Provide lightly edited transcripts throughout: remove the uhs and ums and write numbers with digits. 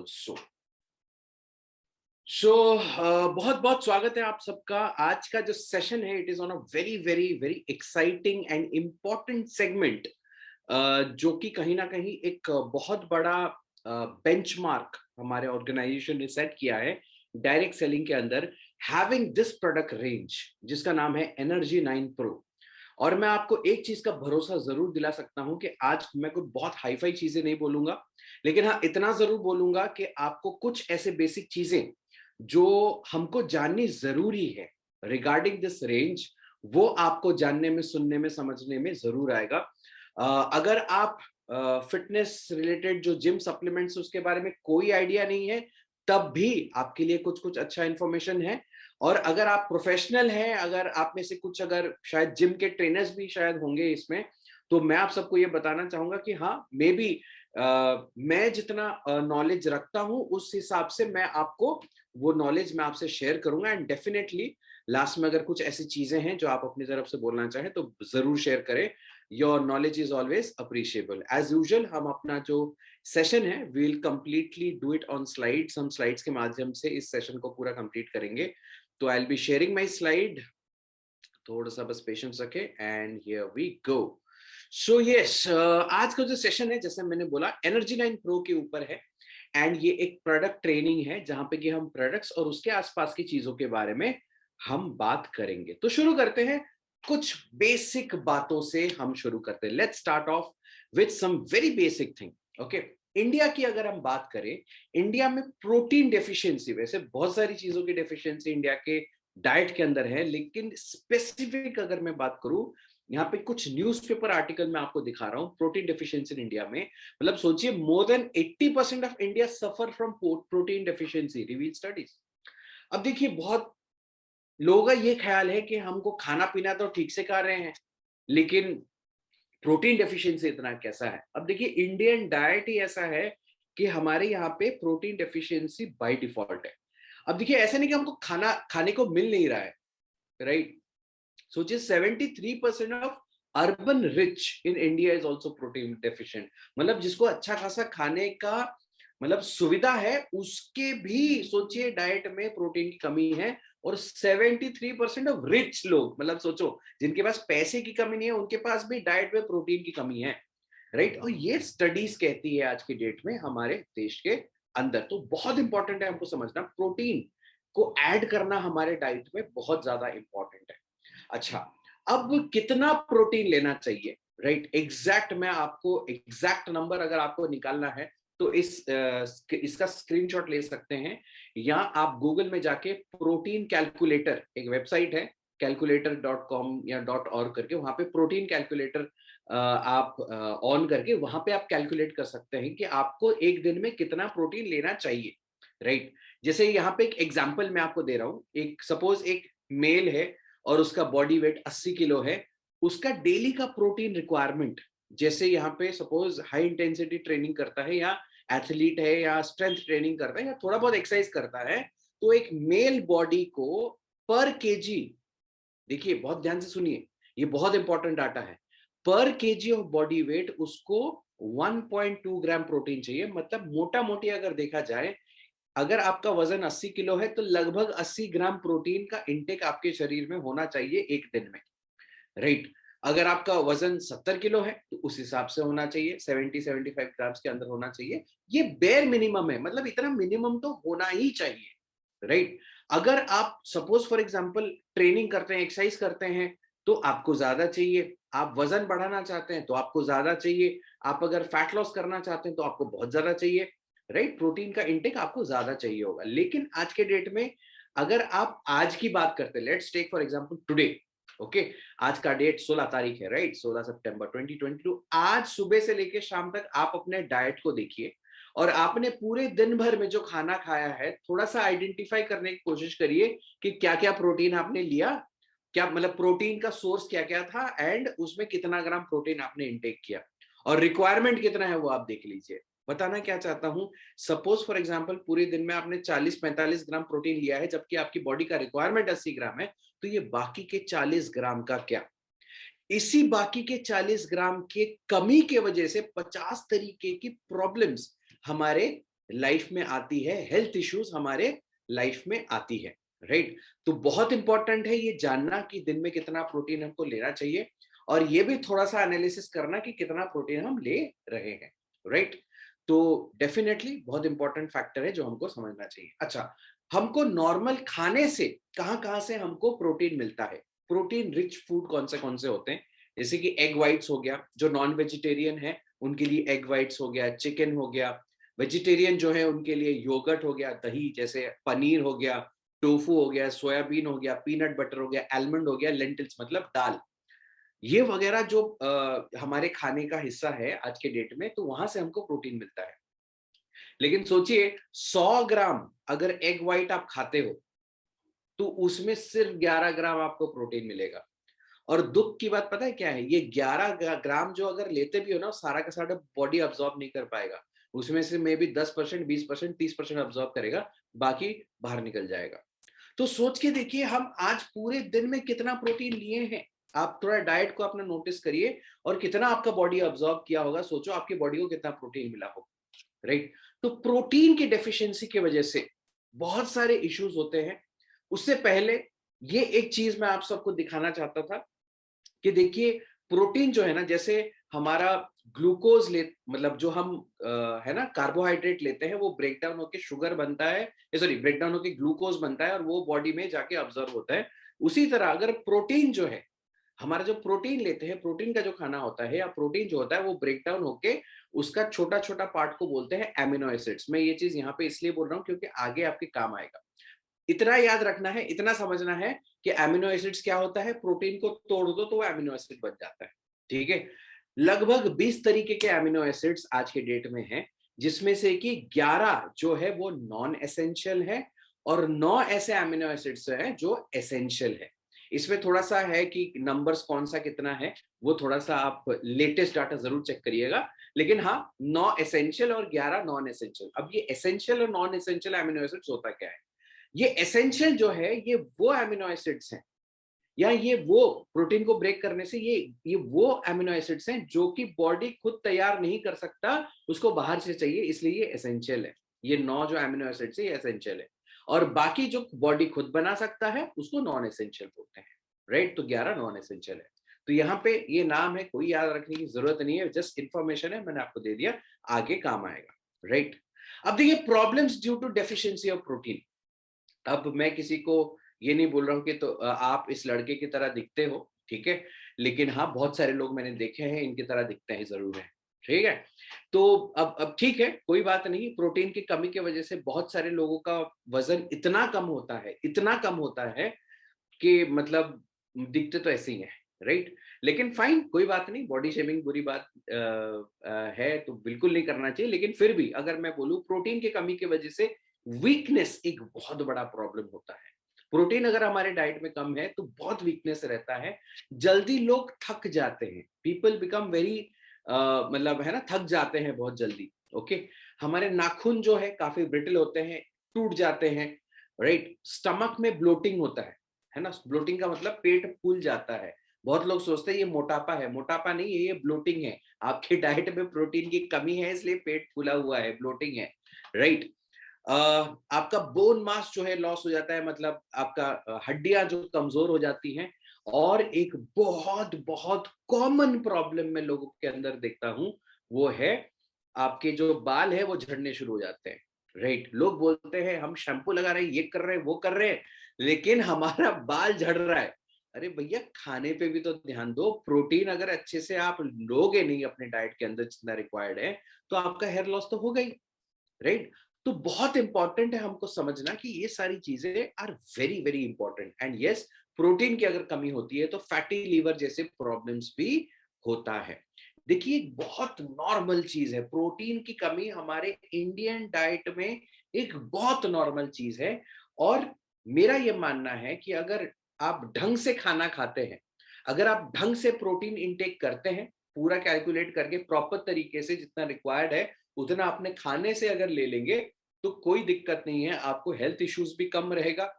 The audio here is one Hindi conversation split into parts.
also. सो बहुत बहुत स्वागत है आप सबका। आज का जो सेशन है it is on a very very very exciting and important segment, जो कि कहीं ना कहीं एक बहुत बड़ा बेंचमार्क हमारे ऑर्गेनाइजेशन ने सेट किया है डायरेक्ट सेलिंग के अंदर, हैविंग दिस प्रोडक्ट रेंज जिसका नाम है एनर्जी 9 प्रो। और मैं आपको एक चीज का भरोसा जरूर दिला सकता हूं कि आज मैं कोई बहुत हाईफाई चीजें नहीं बोलूंगा, लेकिन हाँ इतना जरूर बोलूंगा कि आपको कुछ ऐसे बेसिक चीजें जो हमको जाननी जरूरी है रिगार्डिंग दिस रेंज, वो आपको जानने में, सुनने में, समझने में जरूर आएगा। अगर आप फिटनेस रिलेटेड जो जिम सप्लीमेंट्स उसके बारे में कोई आइडिया नहीं है, तब भी आपके लिए कुछ कुछ अच्छा इंफॉर्मेशन है। और अगर आप प्रोफेशनल हैं, अगर आप में से कुछ अगर शायद जिम के ट्रेनर्स भी शायद होंगे इसमें, तो मैं आप सबको ये बताना चाहूंगा कि हाँ मे बी मैं जितना नॉलेज रखता हूं उस हिसाब से मैं आपको वो नॉलेज मैं आपसे शेयर करूंगा। एंड डेफिनेटली लास्ट में अगर कुछ ऐसी चीजें हैं जो आप अपनी तरफ से बोलना चाहें तो जरूर शेयर करें। Your knowledge is always appreciable. As usual हम अपना जो सेशन है we'll completely do it on slides. हम स्लाइड्स के माध्यम से इस सेशन को पूरा कंप्लीट करेंगे। तो I will be sharing my slide, थोड़ा सा बस पेशेंस रखे and here we go. So yes, आज का जो सेशन है जैसे मैंने बोला एनर्जी 9 प्रो के ऊपर है। एंड ये एक प्रोडक्ट ट्रेनिंग है जहां पे कि हम प्रोडक्ट्स और उसके आसपास की चीजों के बारे में हम बात करेंगे। तो शुरू करते हैं, कुछ बेसिक बातों से हम शुरू करते हैं। Let's start off with some very basic thing. Okay, India की अगर हम बात करें, इंडिया में प्रोटीन डेफिशिएंसी, वैसे बहुत सारी चीजों की डेफिशिएंसी इंडिया के डाइट के अंदर है, लेकिन स्पेसिफिक अगर मैं बात करूं, यहाँ पे कुछ न्यूज़पेपर आर्टिकल मैं आपको दिखा रहा हूं प्रोटीन डेफिशिएंसी इन इंडिया में। मतलब सोचिए, more than 80% of India suffer from protein deficiency, reveal studies. अब देखिए, बहुत लोगों का ये ख्याल है कि हमको खाना पीना तो ठीक से खा रहे हैं, लेकिन प्रोटीन डेफिशिएंसी इतना कैसा है। अब देखिए, इंडियन डाइट ही ऐसा है कि हमारे यहाँ पे प्रोटीन डेफिशिएंसी बाय डिफॉल्ट है। अब देखिए, ऐसा नहीं कि हमको खाना खाने को मिल नहीं रहा है, राइट। सोचिए 73% of urban rich in India is also protein deficient. मतलब जिसको अच्छा खासा खाने का मतलब सुविधा है, उसके भी सोचिए डाइट में प्रोटीन की कमी है। और 73% ऑफ रिच लोग, मतलब सोचो जिनके पास पैसे की कमी नहीं है, उनके पास भी डाइट में प्रोटीन की कमी है, राइट। और ये स्टडीज कहती है आज की डेट में हमारे देश के अंदर। तो बहुत इंपॉर्टेंट है हमको समझना, प्रोटीन को ऐड करना हमारे डाइट में बहुत ज्यादा इंपॉर्टेंट है। अच्छा, अब कितना प्रोटीन लेना चाहिए, राइट। एग्जैक्ट मैं आपको एग्जैक्ट नंबर अगर आपको निकालना है तो इसका स्क्रीनशॉट ले सकते हैं, या आप गूगल में जाके प्रोटीन कैलकुलेटर, एक वेबसाइट है calculator.com या .org करके, वहां पे प्रोटीन कैलकुलेटर आप ऑन करके वहां पे आप कैलकुलेट कर सकते हैं कि आपको एक दिन में कितना प्रोटीन लेना चाहिए, राइट। जैसे यहाँ पे एक एग्जांपल मैं आपको दे रहा हूँ। एक सपोज एक मेल है और उसका बॉडी वेट 80 किलो है, उसका डेली का प्रोटीन रिक्वायरमेंट, जैसे यहाँ पे सपोज हाई इंटेंसिटी ट्रेनिंग करता है, या एथलीट है, या स्ट्रेंथ ट्रेनिंग करता है, या थोड़ा बहुत एक्सरसाइज करता है, तो एक मेल बॉडी को पर केजी, देखिए बहुत ध्यान से सुनिए, ये बहुत इंपॉर्टेंट डाटा है, पर केजी ऑफ बॉडी वेट उसको 1.2 ग्राम प्रोटीन चाहिए। मतलब मोटा मोटी अगर देखा जाए, अगर आपका वजन 80 किलो है तो लगभग 80 ग्राम प्रोटीन का इंटेक आपके शरीर में होना चाहिए एक दिन में, राइट। अगर आपका वजन 70 किलो है तो उस हिसाब से होना चाहिए, 70-75 ग्राम्स के अंदर होना चाहिए। ये बेयर मिनिमम है, मतलब इतना मिनिमम तो होना ही चाहिए, राइट। अगर आप सपोज फॉर एग्जांपल ट्रेनिंग करते हैं, एक्सरसाइज करते हैं, तो आपको ज्यादा चाहिए। आप वजन बढ़ाना चाहते हैं तो आपको ज्यादा चाहिए। आप अगर फैट लॉस करना चाहते हैं तो आपको बहुत ज्यादा चाहिए, राइट। प्रोटीन का इंटेक आपको ज्यादा चाहिए होगा। लेकिन आज के डेट में अगर आप आज की बात करते हैं, let's take for example today, okay, आज का डेट 16 तारीख है, राइट, 16 सितंबर 2022। आज सुबह से लेकर शाम तक आप अपने डाइट को देखिए और आपने पूरे दिन भर में जो खाना खाया है, थोड़ा सा आइडेंटिफाई करने की कोशिश करिए कि क्या क्या प्रोटीन आपने लिया, क्या मतलब प्रोटीन का सोर्स क्या क्या था, एंड उसमें कितना ग्राम प्रोटीन आपने इंटेक किया, और रिक्वायरमेंट कितना है वो आप देख लीजिए। बताना क्या चाहता हूं, सपोज फॉर एग्जांपल पूरे दिन में आपने 40-45 ग्राम प्रोटीन लिया है, जबकि आपकी बॉडी का रिक्वायरमेंट 80 ग्राम है, तो ये बाकी के 40 ग्राम का क्या। इसी बाकी के 40 ग्राम के कमी के वजह से 50 तरीके की प्रॉब्लम्स हमारे लाइफ में आती है, हेल्थ इश्यूज हमारे लाइफ में आती है, राइट। तो बहुत इंपॉर्टेंट है ये जानना कि दिन में कितना प्रोटीन हमको लेना चाहिए, और ये भी थोड़ा सा एनालिसिस करना कि कितना प्रोटीन हम ले रहे हैं, राइट। तो डेफिनेटली बहुत इंपॉर्टेंट फैक्टर है जो हमको समझना चाहिए। अच्छा, हमको नॉर्मल खाने से कहाँ से हमको प्रोटीन मिलता है? प्रोटीन रिच फूड कौन से होते हैं? जैसे कि एग व्हाइट्स हो गया, जो नॉन वेजिटेरियन है उनके लिए एग व्हाइट्स हो गया, चिकन हो गया। वेजिटेरियन जो है उनके लिए योगर्ट हो गया, दही जैसे पनीर हो गया, टोफू हो गया, सोयाबीन हो गया, पीनट बटर हो गया, आलमंड हो गया, लेंटिल्स मतलब दाल। ये वगैरह जो हमारे खाने का हिस्सा है आज के डेट में, तो वहां से हमको प्रोटीन मिलता है। लेकिन सोचिए 100 ग्राम अगर एग व्हाइट आप खाते हो तो उसमें सिर्फ 11 ग्राम आपको प्रोटीन मिलेगा। और दुख की बात पता है क्या है? ये 11 ग्राम जो अगर लेते भी हो ना, सारा का सारा बॉडी अब्सॉर्ब नहीं कर पाएगा। उसमें से मे बी 10%, 20%, 30% अब्सॉर्ब करेगा, बाकी बाहर निकल जाएगा। तो सोच के देखिए हम आज पूरे दिन में कितना प्रोटीन लिए हैं। आप थोड़ा डाइट को अपना नोटिस करिए और कितना आपका बॉडी अब्सॉर्ब किया होगा, सोचो आपकी बॉडी को कितना प्रोटीन मिला होगा, राइट। तो प्रोटीन की डेफिशिएंसी की वजह से बहुत सारे इश्यूज होते हैं। उससे पहले ये एक चीज मैं आप सबको दिखाना चाहता था कि देखिए प्रोटीन जो है ना, जैसे हमारा ग्लूकोज ले मतलब जो हम है ना कार्बोहाइड्रेट लेते हैं, वो ब्रेक डाउन होकर शुगर बनता है, सॉरी ब्रेक डाउन होकर ग्लूकोज बनता है और वो बॉडी में जाके ऑब्जर्व होता है। उसी तरह अगर प्रोटीन जो है, हमारा जो प्रोटीन लेते हैं, प्रोटीन का जो खाना होता है या प्रोटीन जो होता है, वो ब्रेक डाउन होके उसका छोटा छोटा पार्ट को बोलते हैं एमिनो एसिड्स। मैं ये चीज यहाँ पे इसलिए बोल रहा हूँ क्योंकि आगे आपके काम आएगा। इतना याद रखना है, इतना समझना है कि एमिनो एसिड्स क्या होता है, प्रोटीन को तोड़ दो तो वो एमिनो एसिड बन जाता है, ठीक है। लगभग 20 तरीके के एमिनो एसिड्स आज के डेट में हैं, जिसमें से कि 11 जो है वो नॉन एसेंशियल है और 9 ऐसे एमिनो एसिड्स हैं जो एसेंशियल है। इसमें थोड़ा सा है कि नंबर्स कौन सा कितना है, वो थोड़ा सा आप लेटेस्ट डाटा जरूर चेक करिएगा। लेकिन हाँ, 9 एसेंशियल और 11 नॉन एसेंशियल। अब ये एसेंशियल और नॉन एसेंशियल एमिनो एसिड्स होता क्या है? ये एसेंशियल जो है ये वो एमिनो एसिड्स हैं, या ये वो प्रोटीन को ब्रेक करने से ये वो एमिनो एसिड्स हैं जो कि बॉडी खुद तैयार नहीं कर सकता, उसको बाहर से चाहिए, इसलिए ये एसेंशियल है। ये 9 जो एमिनो एसिड्स है ये एसेंशियल है, और बाकी जो बॉडी खुद बना सकता है उसको नॉन एसेंशियल बोलते हैं, राइट। तो 11 नॉन एसेंशियल है। तो यहाँ पे ये नाम है, कोई याद रखने की जरूरत नहीं है, जस्ट इंफॉर्मेशन है, मैंने आपको दे दिया, आगे काम आएगा, राइट। अब देखिए problems due to deficiency of protein. अब मैं किसी को ये नहीं बोल रहा हूँ कि तो आप इस लड़के की तरह दिखते हो, ठीक है, लेकिन हाँ बहुत सारे लोग मैंने देखे हैं इनकी तरह दिखते हैं जरूर है, ठीक है। तो अब ठीक है, कोई बात नहीं, प्रोटीन की कमी की वजह से बहुत सारे लोगों का वजन इतना कम होता है, इतना कम होता है कि मतलब दिखते तो ऐसे ही है, राइट। लेकिन फाइन, कोई बात नहीं, बॉडी शेमिंग बुरी बात है तो बिल्कुल नहीं करना चाहिए। लेकिन फिर भी अगर मैं बोलूं, प्रोटीन की कमी की वजह से वीकनेस एक बहुत बड़ा प्रॉब्लम होता है। प्रोटीन अगर हमारे डाइट में कम है तो बहुत वीकनेस रहता है, जल्दी लोग थक जाते हैं, पीपल बिकम वेरी मतलब है ना, थक जाते हैं बहुत जल्दी, ओके। हमारे नाखून जो है काफी ब्रिटल होते हैं, टूट जाते हैं, राइट। स्टमक में ब्लोटिंग होता है ना, ब्लोटिंग का मतलब पेट फूल जाता है। बहुत लोग सोचते हैं ये मोटापा है, मोटापा नहीं है, ये ब्लोटिंग है। आपके डाइट में प्रोटीन की कमी है इसलिए पेट फूला हुआ है, ब्लोटिंग है, राइट। आपका बोन मास जो है लॉस हो जाता है, मतलब आपका हड्डियां जो कमजोर हो जाती हैं। और एक बहुत बहुत कॉमन प्रॉब्लम मैं लोगों के अंदर देखता हूं, वो है आपके जो बाल है वो झड़ने शुरू हो जाते हैं, राइट। लोग बोलते हैं हम शैम्पू लगा रहे हैं, ये कर रहे हैं, वो कर रहे हैं, लेकिन हमारा बाल झड़ रहा है। अरे भैया, खाने पे भी तो ध्यान दो। प्रोटीन अगर अच्छे से आप लोगे नहीं अपने डाइट के अंदर जितना रिक्वायर्ड है, तो आपका हेयर लॉस तो होगा ही, राइट। तो बहुत इंपॉर्टेंट है हमको समझना कि ये सारी चीजें are very very important. And yes, protein की अगर कमी होती है तो फैटी लीवर जैसे प्रॉब्लम्स भी होता है। देखिए बहुत नॉर्मल चीज है, प्रोटीन की कमी हमारे इंडियन डाइट में एक बहुत नॉर्मल चीज है। और मेरा ये मानना है कि अगर आप ढंग से खाना खाते हैं, अगर आप ढंग से प्रोटीन इंटेक करते हैं, पूरा कैलकुलेट करके प्रॉपर तरीके से जितना रिक्वायर्ड है उतना अपने खाने से अगर ले लेंगे, तो कोई दिक्कत नहीं है। आपको हेल्थ इश्यूज भी कम रहेगा,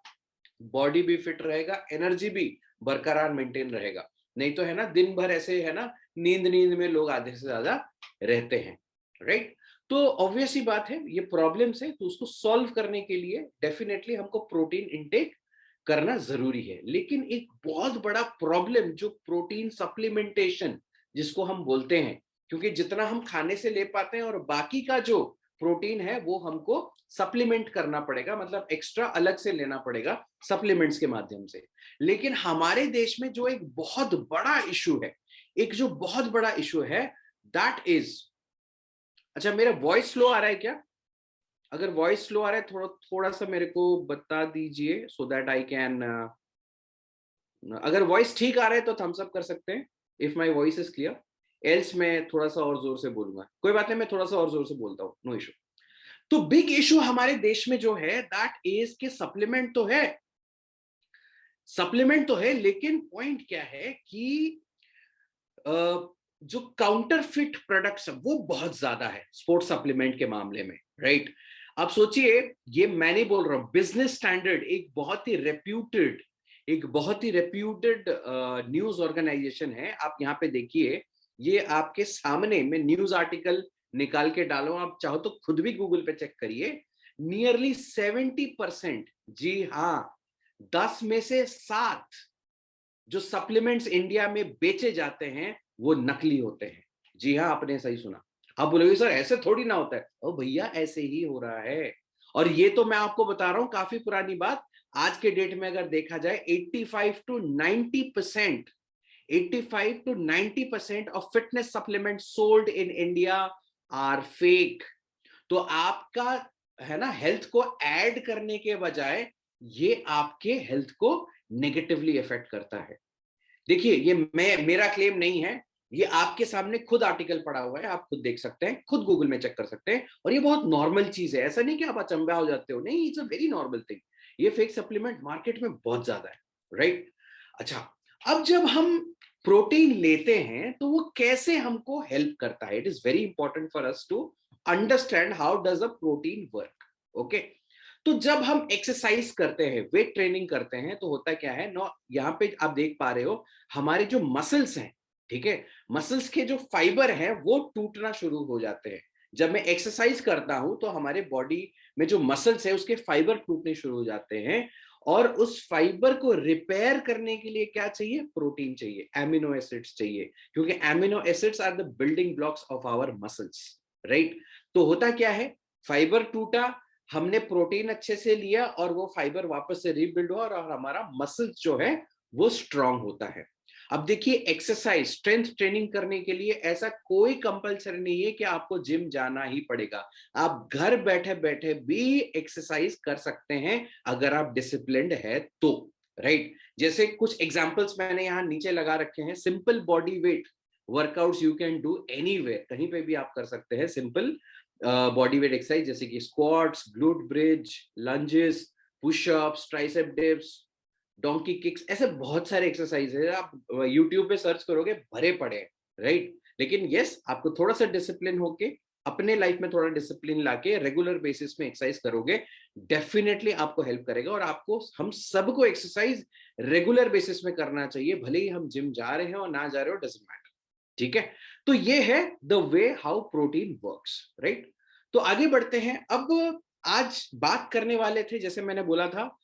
बॉडी भी फिट रहेगा, एनर्जी भी बरकरार मेंटेन रहेगा। नहीं तो है ना, दिन भर ऐसे है ना, नींद नींद में लोग आधे से ज्यादा रहते हैं, राइट। तो ऑब्वियस ही बात है, ये प्रॉब्लम्स है, तो उसको सॉल्व करने के लिए डेफिनेटली हमको प्रोटीन इंटेक करना जरूरी है। लेकिन एक बहुत बड़ा प्रॉब्लम जो प्रोटीन सप्लीमेंटेशन जिसको हम बोलते हैं, क्योंकि जितना हम खाने से ले पाते हैं और बाकी का जो प्रोटीन है वो हमको सप्लीमेंट करना पड़ेगा, मतलब एक्स्ट्रा अलग से लेना पड़ेगा सप्लीमेंट्स के माध्यम से। लेकिन हमारे देश में जो एक बहुत बड़ा इशू है, एक जो बहुत बड़ा इशू है, दैट इज, अच्छा मेरा वॉइस स्लो आ रहा है क्या? अगर वॉइस स्लो आ रहा है थोड़ा थोड़ा सा मेरे को बता दीजिए, सो दैट आई कैन, अगर वॉइस ठीक आ रहा है तो थम्स अप कर सकते हैं if my voice is clear, else मैं थोड़ा सा और जोर से बोलूंगा। कोई बात नहीं, मैं थोड़ा सा और जोर से बोलता हूँ, नो इशू। तो बिग इशू हमारे देश में जो है दैट इज के सप्लीमेंट तो है, सप्लीमेंट तो है, लेकिन पॉइंट क्या है कि जो काउंटरफिट प्रोडक्ट्स है वो बहुत ज्यादा है स्पोर्ट्स सप्लीमेंट के मामले में, राइट? आप सोचिए, ये मैं नहीं बोल रहा हूं, बिजनेस स्टैंडर्ड एक बहुत ही रेप्यूटेड न्यूज ऑर्गेनाइजेशन है। आप यहाँ पे देखिए, ये आपके सामने, मैं न्यूज आर्टिकल निकाल के डालो, आप चाहो तो खुद भी गूगल पे चेक करिए। नियरली 70%, जी हाँ, 10 में से 7 जो सप्लीमेंट्स इंडिया में बेचे जाते हैं वो नकली होते हैं। जी हाँ, आपने सही सुना। आप बोलोगे सर ऐसे थोड़ी ना होता है। ओ भैया, ऐसे ही हो रहा है। और ये तो मैं आपको बता रहा हूं काफी पुरानी बात, आज के डेट में अगर देखा जाए 85 to 90% of fitness supplement sold in India are fake. तो आपका, है ना, हेल्थ को ऐड करने के बजाय ये आपके हेल्थ को नेगेटिवली इफेक्ट करता है। देखिए, ये मेरा क्लेम नहीं है, ये आपके सामने खुद आर्टिकल पड़ा हुआ है, आप खुद देख सकते हैं, खुद गूगल में चेक कर सकते हैं। और ये बहुत नॉर्मल चीज है, ऐसा नहीं कि आप अचंभा हो जाते हो, नहीं, it's a very normal thing. ये फेक सप्लीमेंट मार्केट में बहुत ज्यादा है, राइट? अच्छा, अब जब हम प्रोटीन लेते हैं तो वो कैसे हमको हेल्प करता है, it is very important for us to understand how does a protein work. Okay, तो जब हम एक्सरसाइज करते हैं, वेट ट्रेनिंग करते हैं, तो होता क्या है ना, यहाँ पे आप देख पा रहे हो हमारे जो मसल्स हैं, ठीक है, मसल्स के जो फाइबर हैं वो टूटना शुरू हो जाते हैं। जब मैं एक्सरसाइज करता हूं तो हमारे बॉडी में जो मसल्स है उसके फाइबर टूटने शुरू हो जाते हैं। और उस फाइबर को रिपेयर करने के लिए क्या चाहिए? प्रोटीन चाहिए, एमिनो एसिड्स चाहिए, क्योंकि amino acids are the building blocks of our muscles, right? तो होता क्या है, फाइबर टूटा, हमने प्रोटीन अच्छे से लिया और वो फाइबर वापस से रीबिल्ड हुआ और हमारा मसल्स जो है वो स्ट्रांग होता है। अब देखिए, एक्सरसाइज, स्ट्रेंथ ट्रेनिंग करने के लिए ऐसा कोई कंपलसरी नहीं है कि आपको जिम जाना ही पड़ेगा। आप घर बैठे बैठे भी एक्सरसाइज कर सकते हैं अगर आप डिसिप्लिन्ड है तो, राइट? जैसे कुछ एग्जांपल्स मैंने यहाँ नीचे लगा रखे हैं। Simple body weight workouts you can do anywhere, कहीं पे भी आप कर सकते हैं सिंपल बॉडी वेट एक्सरसाइज, जैसे कि squats, glute bridge, lunges, pushups, tricep dips, donkey kicks, ऐसे बहुत सारे एक्सरसाइज है, आप यूट्यूब पे सर्च करोगे भरे पड़े हैं, राइट? लेकिन यस, आपको थोड़ा सा डिसिप्लिन होके, अपने लाइफ में थोड़ा डिसिप्लिन लाके रेगुलर बेसिस में एक्सरसाइज करोगे, डेफिनेटली आपको हेल्प करेगा। और आपको, हम सबको एक्सरसाइज रेगुलर बेसिस में करना चाहिए, भले ही हम जिम जा रहे हैं और ना जा रहे हो, डजंट मैटर, ठीक है? तो ये है the way how protein works, right? तो आगे बढ़ते हैं। अब आज बात करने वाले थे, जैसे मैंने बोला था,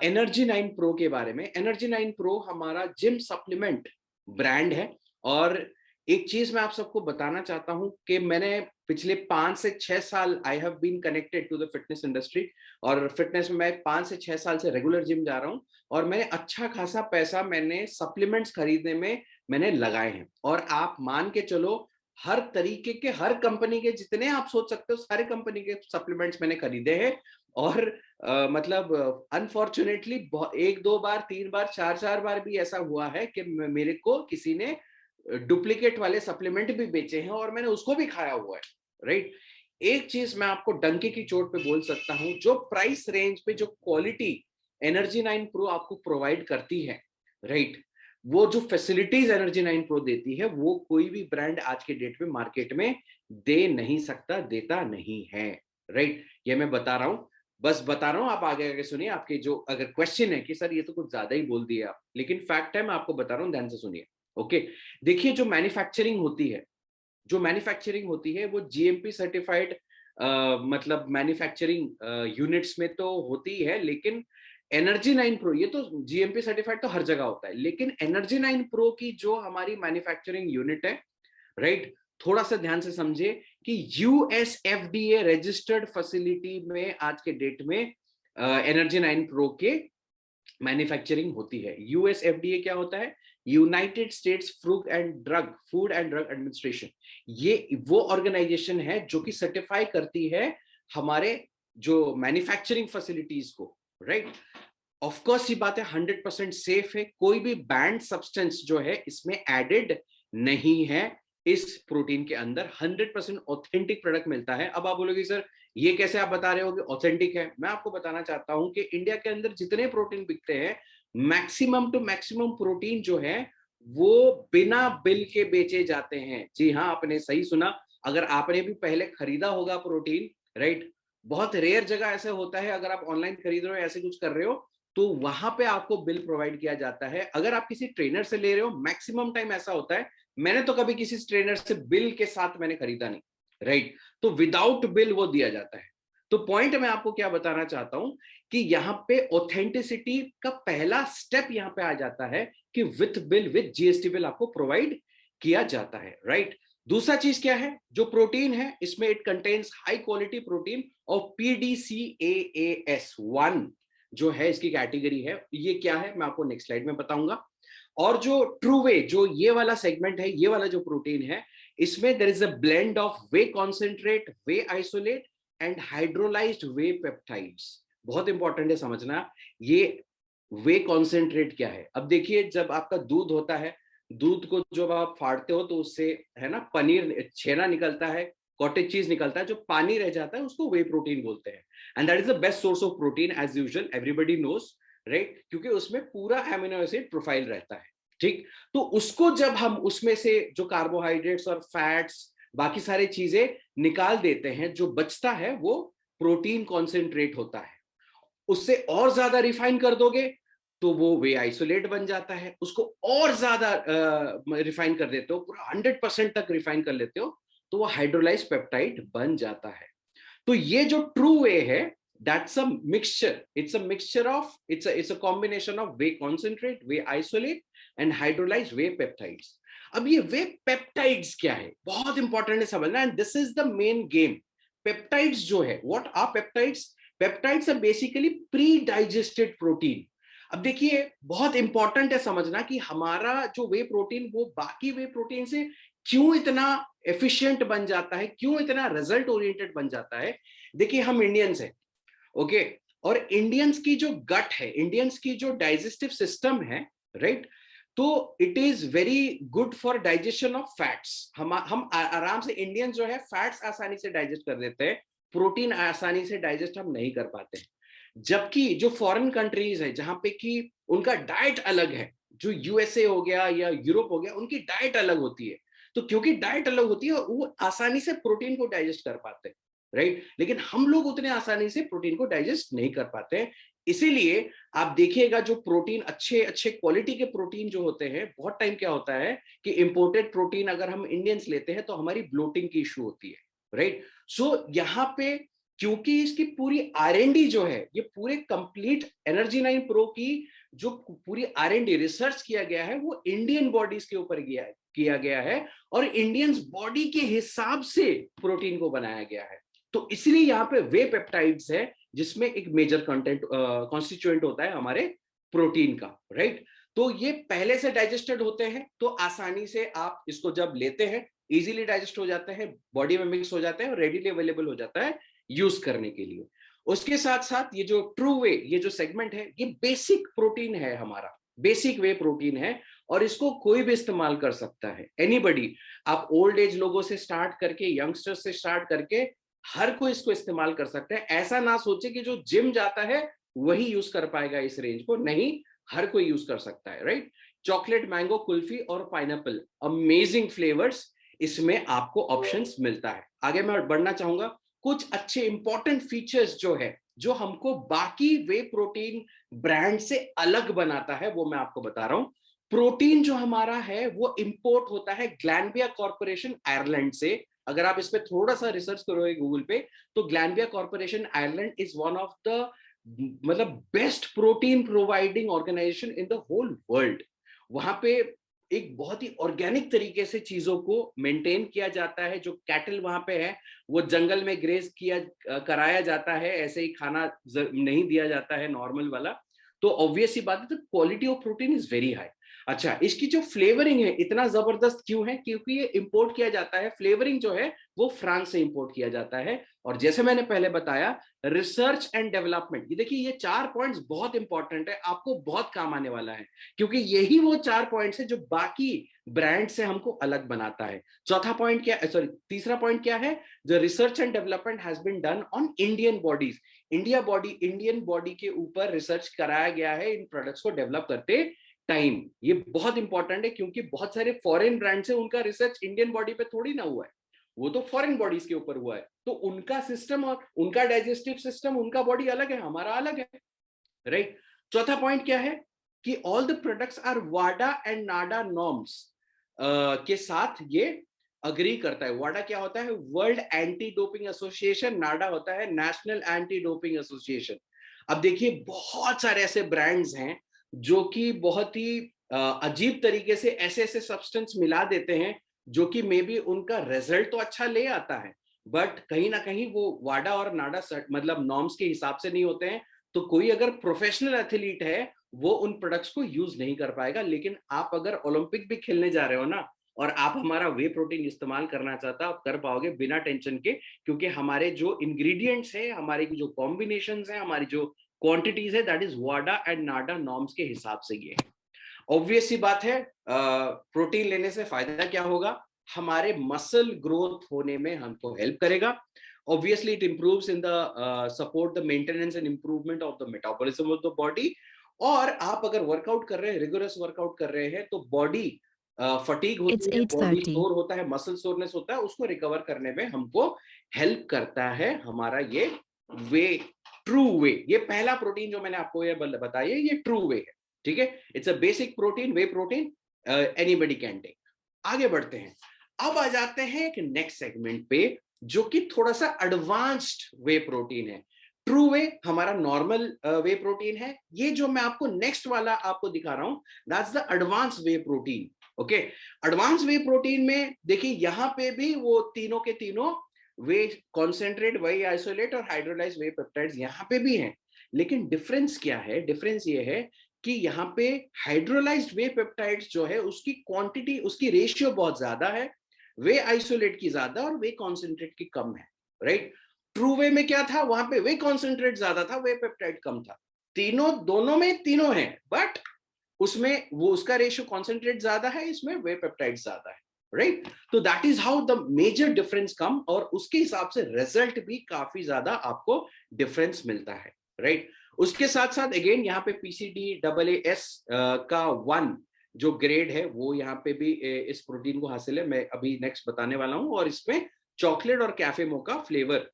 एनर्जी 9 प्रो के बारे में। एनर्जी 9 प्रो हमारा जिम सप्लीमेंट ब्रांड है। और एक चीज मैं आप सबको बताना चाहता हूं कि मैंने पिछले 5 से 6 साल I have been connected to the fitness industry, और फिटनेस में मैं 5 से 6 साल से रेगुलर जिम जा रहा हूं। और मैंने अच्छा खासा पैसा मैंने सप्लीमेंट्स खरीदने में मैंने लगाए हैं। और आप मान के चलो, हर तरीके के, हर कंपनी के जितने आप सोच सकते हो सारे कंपनी के सप्लीमेंट्स मैंने खरीदे हैं। और मतलब अनफॉर्चुनेटली एक दो बार, तीन बार, चार चार बार भी ऐसा हुआ है कि मेरे को किसी ने डुप्लीकेट वाले सप्लीमेंट भी बेचे हैं और मैंने उसको भी खाया हुआ है, राइट? एक चीज मैं आपको डंके की चोट पे बोल सकता हूं, जो प्राइस रेंज पे जो क्वालिटी एनर्जी 9 प्रो आपको प्रोवाइड करती है, राइट, वो जो फैसिलिटीज एनर्जी 9 प्रो देती है वो कोई भी ब्रांड आज के डेट में मार्केट में दे नहीं सकता, देता नहीं है, राइट? ये मैं बता रहा हूं, बस बता रहा हूं, आप आगे आगे सुनिए। आपके जो अगर क्वेश्चन है कि सर ये तो कुछ ज्यादा ही बोल दिए आप, लेकिन फैक्ट है, मैं आपको बता रहा हूं, ध्यान से सुनिए। ओके, देखिए, जो मैन्युफैक्चरिंग होती है जो मैन्युफैक्चरिंग होती है वो जीएमपी सर्टिफाइड मतलब मैन्युफैक्चरिंग यूनिट्स में तो होती है, लेकिन एनर्जी 9 प्रो ये तो जीएमपी सर्टिफाइड तो हर जगह होता है, लेकिन एनर्जी 9 प्रो की जो हमारी मैन्युफैक्चरिंग यूनिट है, राइट, थोड़ा सा ध्यान से समझे कि यूएसएफडीए रजिस्टर्ड फैसिलिटी में आज के डेट में एनर्जी 9 प्रो के मैन्युफैक्चरिंग होती है। यूएसएफडीए क्या होता है? United states food and drug administration. ये वो ऑर्गेनाइजेशन है जो कि सर्टिफाई करती है हमारे जो मैन्युफैक्चरिंग फैसिलिटीज को, राइट। ऑफ कोर्स ये बात है 100% सेफ है, कोई भी बैंड सब्सटेंस जो है इसमें एडेड नहीं है। इस प्रोटीन के अंदर 100% ऑथेंटिक प्रोडक्ट मिलता है। अब आप बोलोगे सर ये कैसे आप बता रहे हो कि ऑथेंटिक है? मैं आपको बताना चाहता हूं कि इंडिया के अंदर जितने प्रोटीन बिकते हैं, मैक्सिमम टू मैक्सिमम प्रोटीन जो है वो बिना बिल के बेचे जाते हैं। जी हाँ, आपने सही सुना। अगर आपने भी पहले खरीदा होगा प्रोटीन, राइट, बहुत रेयर जगह ऐसा होता है, अगर आप ऑनलाइन खरीद रहे हो ऐसे कुछ कर रहे हो तो वहां पे आपको बिल प्रोवाइड किया जाता है। अगर आप किसी ट्रेनर से ले रहे हो, मैक्सिमम टाइम ऐसा होता है, मैंने तो कभी किसी ट्रेनर से बिल के साथ मैंने खरीदा नहीं, राइट, तो विदाउट बिल वो दिया जाता है। तो पॉइंट मैं आपको क्या बताना चाहता हूं कि यहाँ पे ऑथेंटिसिटी का पहला स्टेप यहाँ पे आ जाता है कि with bill, with GST bill आपको प्रोवाइड किया जाता है, राइट। दूसरा चीज क्या है? जो प्रोटीन है इसमें it contains high quality protein और PDCAAS1 जो है इसकी कैटेगरी है। ये क्या है मैं आपको नेक्स्ट स्लाइड में बताऊंगा। और जो ट्रू वे, जो ये वाला सेगमेंट है, ये वाला जो प्रोटीन है, इसमें there is a blend of whey concentrate, whey isolate and hydrolysed whey peptides. बहुत इंपॉर्टेंट है समझना ये वे कॉन्सेंट्रेट क्या है। अब देखिए, जब आपका दूध होता है, दूध को जब आप फाड़ते हो तो उससे है ना पनीर, छेना निकलता है, कॉटेज चीज निकलता है, जो पानी रह जाता है उसको वे प्रोटीन बोलते हैं। And that is the best source of protein as usual, everybody knows, right, क्योंकि उसमें पूरा एमिनो एसिड प्रोफाइल रहता है, ठीक। तो उसको जब हम उसमें से जो कार्बोहाइड्रेट्स और फैट्स बाकी सारी चीजें निकाल देते हैं, जो बचता है वो प्रोटीन कॉन्सेंट्रेट होता है। उससे और ज्यादा रिफाइन कर दोगे तो वो वे आइसोलेट बन जाता है। उसको और ज्यादा रिफाइन कर देते हो, पूरा 100% तक रिफाइन कर लेते हो, तो वो हाइड्रोलाइज पेप्टाइड बन जाता है। तो ये जो ट्रू वे है, that's a mixture, it's a combination of whey concentrate, whey isolate and hydrolyse way peptides. अब ये वे पेप्टाइड्स क्या है, बहुत इंपॉर्टेंट है समझना, and this is the main game. Peptides जो है, what are peptides? Peptides are basically pre digested protein. अब देखिए, बहुत इंपॉर्टेंट है समझना कि हमारा जो वे प्रोटीन वो बाकी वे प्रोटीन से क्यों इतना एफिशिएंट बन जाता है, क्यों इतना रिजल्ट ओरिएंटेड बन जाता है। देखिए, हम इंडियंस हैं, ओके, और इंडियंस की जो गट है, इंडियंस की जो डाइजेस्टिव सिस्टम है, राइट, तो it is very good for digestion of fats. हम आराम से, इंडियंस जो है फैट्स आसानी से डाइजेस्ट कर देते हैं, प्रोटीन आसानी से डाइजेस्ट हम नहीं कर पाते। जबकि जो फॉरेन कंट्रीज है जहां पे कि उनका डाइट अलग है, जो यूएसए हो गया या यूरोप हो गया, उनकी डाइट अलग होती है। तो क्योंकि डाइट अलग होती है वो आसानी से प्रोटीन को डाइजेस्ट कर पाते हैं, राइट, लेकिन हम लोग उतने आसानी से प्रोटीन को डाइजेस्ट नहीं कर पाते हैं। इसीलिए आप देखिएगा जो प्रोटीन, अच्छे अच्छे क्वालिटी के प्रोटीन जो होते हैं, बहुत टाइम क्या होता है कि इंपोर्टेड प्रोटीन अगर हम इंडियंस लेते हैं तो हमारी ब्लोटिंग की इशू होती है, राइट। सो यहाँ पे क्योंकि इसकी पूरी आर&डी जो है, ये पूरे कंप्लीट एनर्जी 9 प्रो की जो पूरी आर&डी रिसर्च किया गया है वो इंडियन बॉडीज के ऊपर किया गया है, और इंडियंस बॉडी के हिसाब से प्रोटीन को बनाया गया है। तो इसलिए यहाँ पे वे पेप्टाइड्स है जिसमें एक मेजर कंटेंट कॉन्स्टिट्यूएंट होता है हमारे प्रोटीन का, राइट। तो ये पहले से डाइजेस्टेड होते हैं, तो आसानी से आप इसको जब लेते हैं इजीली डाइजेस्ट हो जाते हैं, बॉडी में मिक्स हो जाते हैं और रेडीली अवेलेबल हो जाता है यूज करने के लिए। उसके साथ साथ ये जो ट्रू वे, ये जो सेगमेंट है, ये बेसिक प्रोटीन है, हमारा बेसिक वे प्रोटीन है, और इसको कोई भी इस्तेमाल कर सकता है, एनीबडी। आप ओल्ड एज लोगों से स्टार्ट करके, यंगस्टर्स से स्टार्ट करके, हर कोई इसको इस्तेमाल कर सकता है। ऐसा ना सोचे कि जो जिम जाता है वही यूज कर पाएगा इस रेंज को, नहीं, हर कोई यूज कर सकता है, राइट। चॉकलेट, मैंगो, कुल्फी और पाइनएप्पल, अमेजिंग फ्लेवर्स इसमें आपको ऑप्शंस मिलता है। आगे मैं बढ़ना चाहूंगा। कुछ अच्छे इंपॉर्टेंट फीचर्स जो है, जो हमको बाकी वे प्रोटीन ब्रांड से अलग बनाता है, वो मैं आपको बता रहा हूं। प्रोटीन जो हमारा है वो इंपोर्ट होता है ग्लैनबिया कॉर्पोरेशन आयरलैंड से। अगर आप इस पे थोड़ा सा रिसर्च करोगे गूगल पे, तो Glanbia corporation Ireland is one of the मतलब best protein providing organisation in the whole world. वहां पे एक बहुत ही ऑर्गेनिक तरीके से चीजों को मेंटेन किया जाता है। जो कैटल वहां पे है वो जंगल में ग्रेज किया कराया जाता है, ऐसे ही खाना नहीं दिया जाता है नॉर्मल वाला। तो ऑब्वियस सी बात है, तो quality of protein is very high. अच्छा, इसकी जो फ्लेवरिंग है इतना जबरदस्त क्यों है? क्योंकि ये इंपोर्ट किया जाता है, फ्लेवरिंग जो है वो फ्रांस से इंपोर्ट किया जाता है। और जैसे मैंने पहले बताया, रिसर्च एंड डेवलपमेंट, ये देखिए ये 4 पॉइंट्स बहुत इंपॉर्टेंट है, आपको बहुत काम आने वाला है, क्योंकि यही वो 4 पॉइंट्स है जो बाकी ब्रांड से हमको अलग बनाता है। चौथा पॉइंट क्या, सॉरी तीसरा पॉइंट क्या है? The research and development has been done on Indian bodies. Indian body के ऊपर रिसर्च कराया गया है इन प्रोडक्ट्स को डेवलप करते टाइम। ये बहुत इंपॉर्टेंट है, क्योंकि बहुत सारे फॉरेन ब्रांड से उनका रिसर्च इंडियन बॉडी पे थोड़ी ना हुआ है, वो तो फॉरेन बॉडीज के ऊपर हुआ है। तो उनका सिस्टम और उनका डाइजेस्टिव सिस्टम, उनका बॉडी अलग है, हमारा अलग है, राइट। चौथा पॉइंट क्या है कि ऑल द प्रोडक्ट्स आर वाडा एंड नाडा नॉर्म्स के साथ ये अग्री करता है। वाडा क्या होता है? World anti doping association. NADA होता है नेशनल एंटी डोपिंग एसोसिएशन। अब देखिए बहुत सारे ऐसे ब्रांड्स हैं जो कि बहुत ही अजीब तरीके से ऐसे ऐसे सब्सटेंस मिला देते हैं जो कि मे बी उनका रिजल्ट तो अच्छा ले आता है, बट कहीं ना कहीं वो वाडा और नाडा मतलब नॉर्म्स के हिसाब से नहीं होते हैं। तो कोई अगर प्रोफेशनल एथलीट है वो उन प्रोडक्ट्स को यूज नहीं कर पाएगा। लेकिन आप अगर ओलंपिक भी खेलने जा रहे हो ना, और आप हमारा वे प्रोटीन इस्तेमाल करना चाहता हो, आप कर पाओगे बिना टेंशन के, क्योंकि हमारे जो इंग्रेडिएंट्स हैं, हमारे जो कॉम्बिनेशंस हैं, हमारी जो क्वांटिटीज है, that is Wada and NADA norms के हिसाब से ये है। ऑब्वियस सी बात है, प्रोटीन लेने से फायदा क्या होगा? हमारे मसल ग्रोथ होने में हमको हेल्प करेगा। Obviously it improves in the support the maintenance and improvement of the metabolism of the body. और आप अगर वर्कआउट कर रहे हैं, रिगोरस वर्कआउट कर रहे हैं, तो बॉडी फटीग It's होती है, बॉडी 8:30. सोर होता है, मसल सोरनेस होता है, उसको रिकवर करने में हमको हेल्प करता है हमारा ये वे, ट्रू वे। ये पहला प्रोटीन जो मैंने आपको ये बताया, ये ट्रू वे है, ठीक है। It's a basic protein, whey protein, anybody can take. आगे बढ़ते हैं, अब आ जाते हैं एक नेक्स्ट सेगमेंट पे जो कि थोड़ा सा एडवांस्ड वे प्रोटीन है। ट्रू वे हमारा नॉर्मल वे प्रोटीन है। ये जो मैं आपको नेक्स्ट वाला आपको दिखा रहा हूं, that's the advance way protein. Okay, advance way protein में देखिए यहां पे भी वो तीनों के तीनों वे कॉन्सेंट्रेट, वही आइसोलेट और हाइड्रोलाइज वे पेप्टाइड्स यहां पे भी हैं। लेकिन डिफरेंस क्या है? डिफरेंस ये है कि यहाँ पे हाइड्रोलाइज्ड वे पेप्टाइड्स जो है उसकी क्वांटिटी, उसकी रेशियो बहुत ज्यादा है, वे आइसोलेट की ज्यादा और वे कॉन्सेंट्रेट की कम है, राइट। ट्रू वे में क्या था? वहां पे वे कॉन्सेंट्रेट ज्यादा था, वे पेप्टाइड कम था। तीनों, दोनों में तीनों है, बट उसमें वो उसका रेशियो कॉन्सेंट्रेट ज्यादा है, इसमें वे पेप्टाइड ज्यादा है, राइट। तो that is how the major difference come, और उसके हिसाब से रिजल्ट भी काफी ज्यादा आपको डिफरेंस मिलता है, राइट। उसके साथ साथ अगेन यहाँ पे पीसीडी डबल एस का 1 जो ग्रेड है वो यहाँ पे भी इस प्रोटीन को हासिल है, मैं अभी नेक्स्ट बताने वाला हूँ। और इसमें चॉकलेट और कैफे मोका फ्लेवर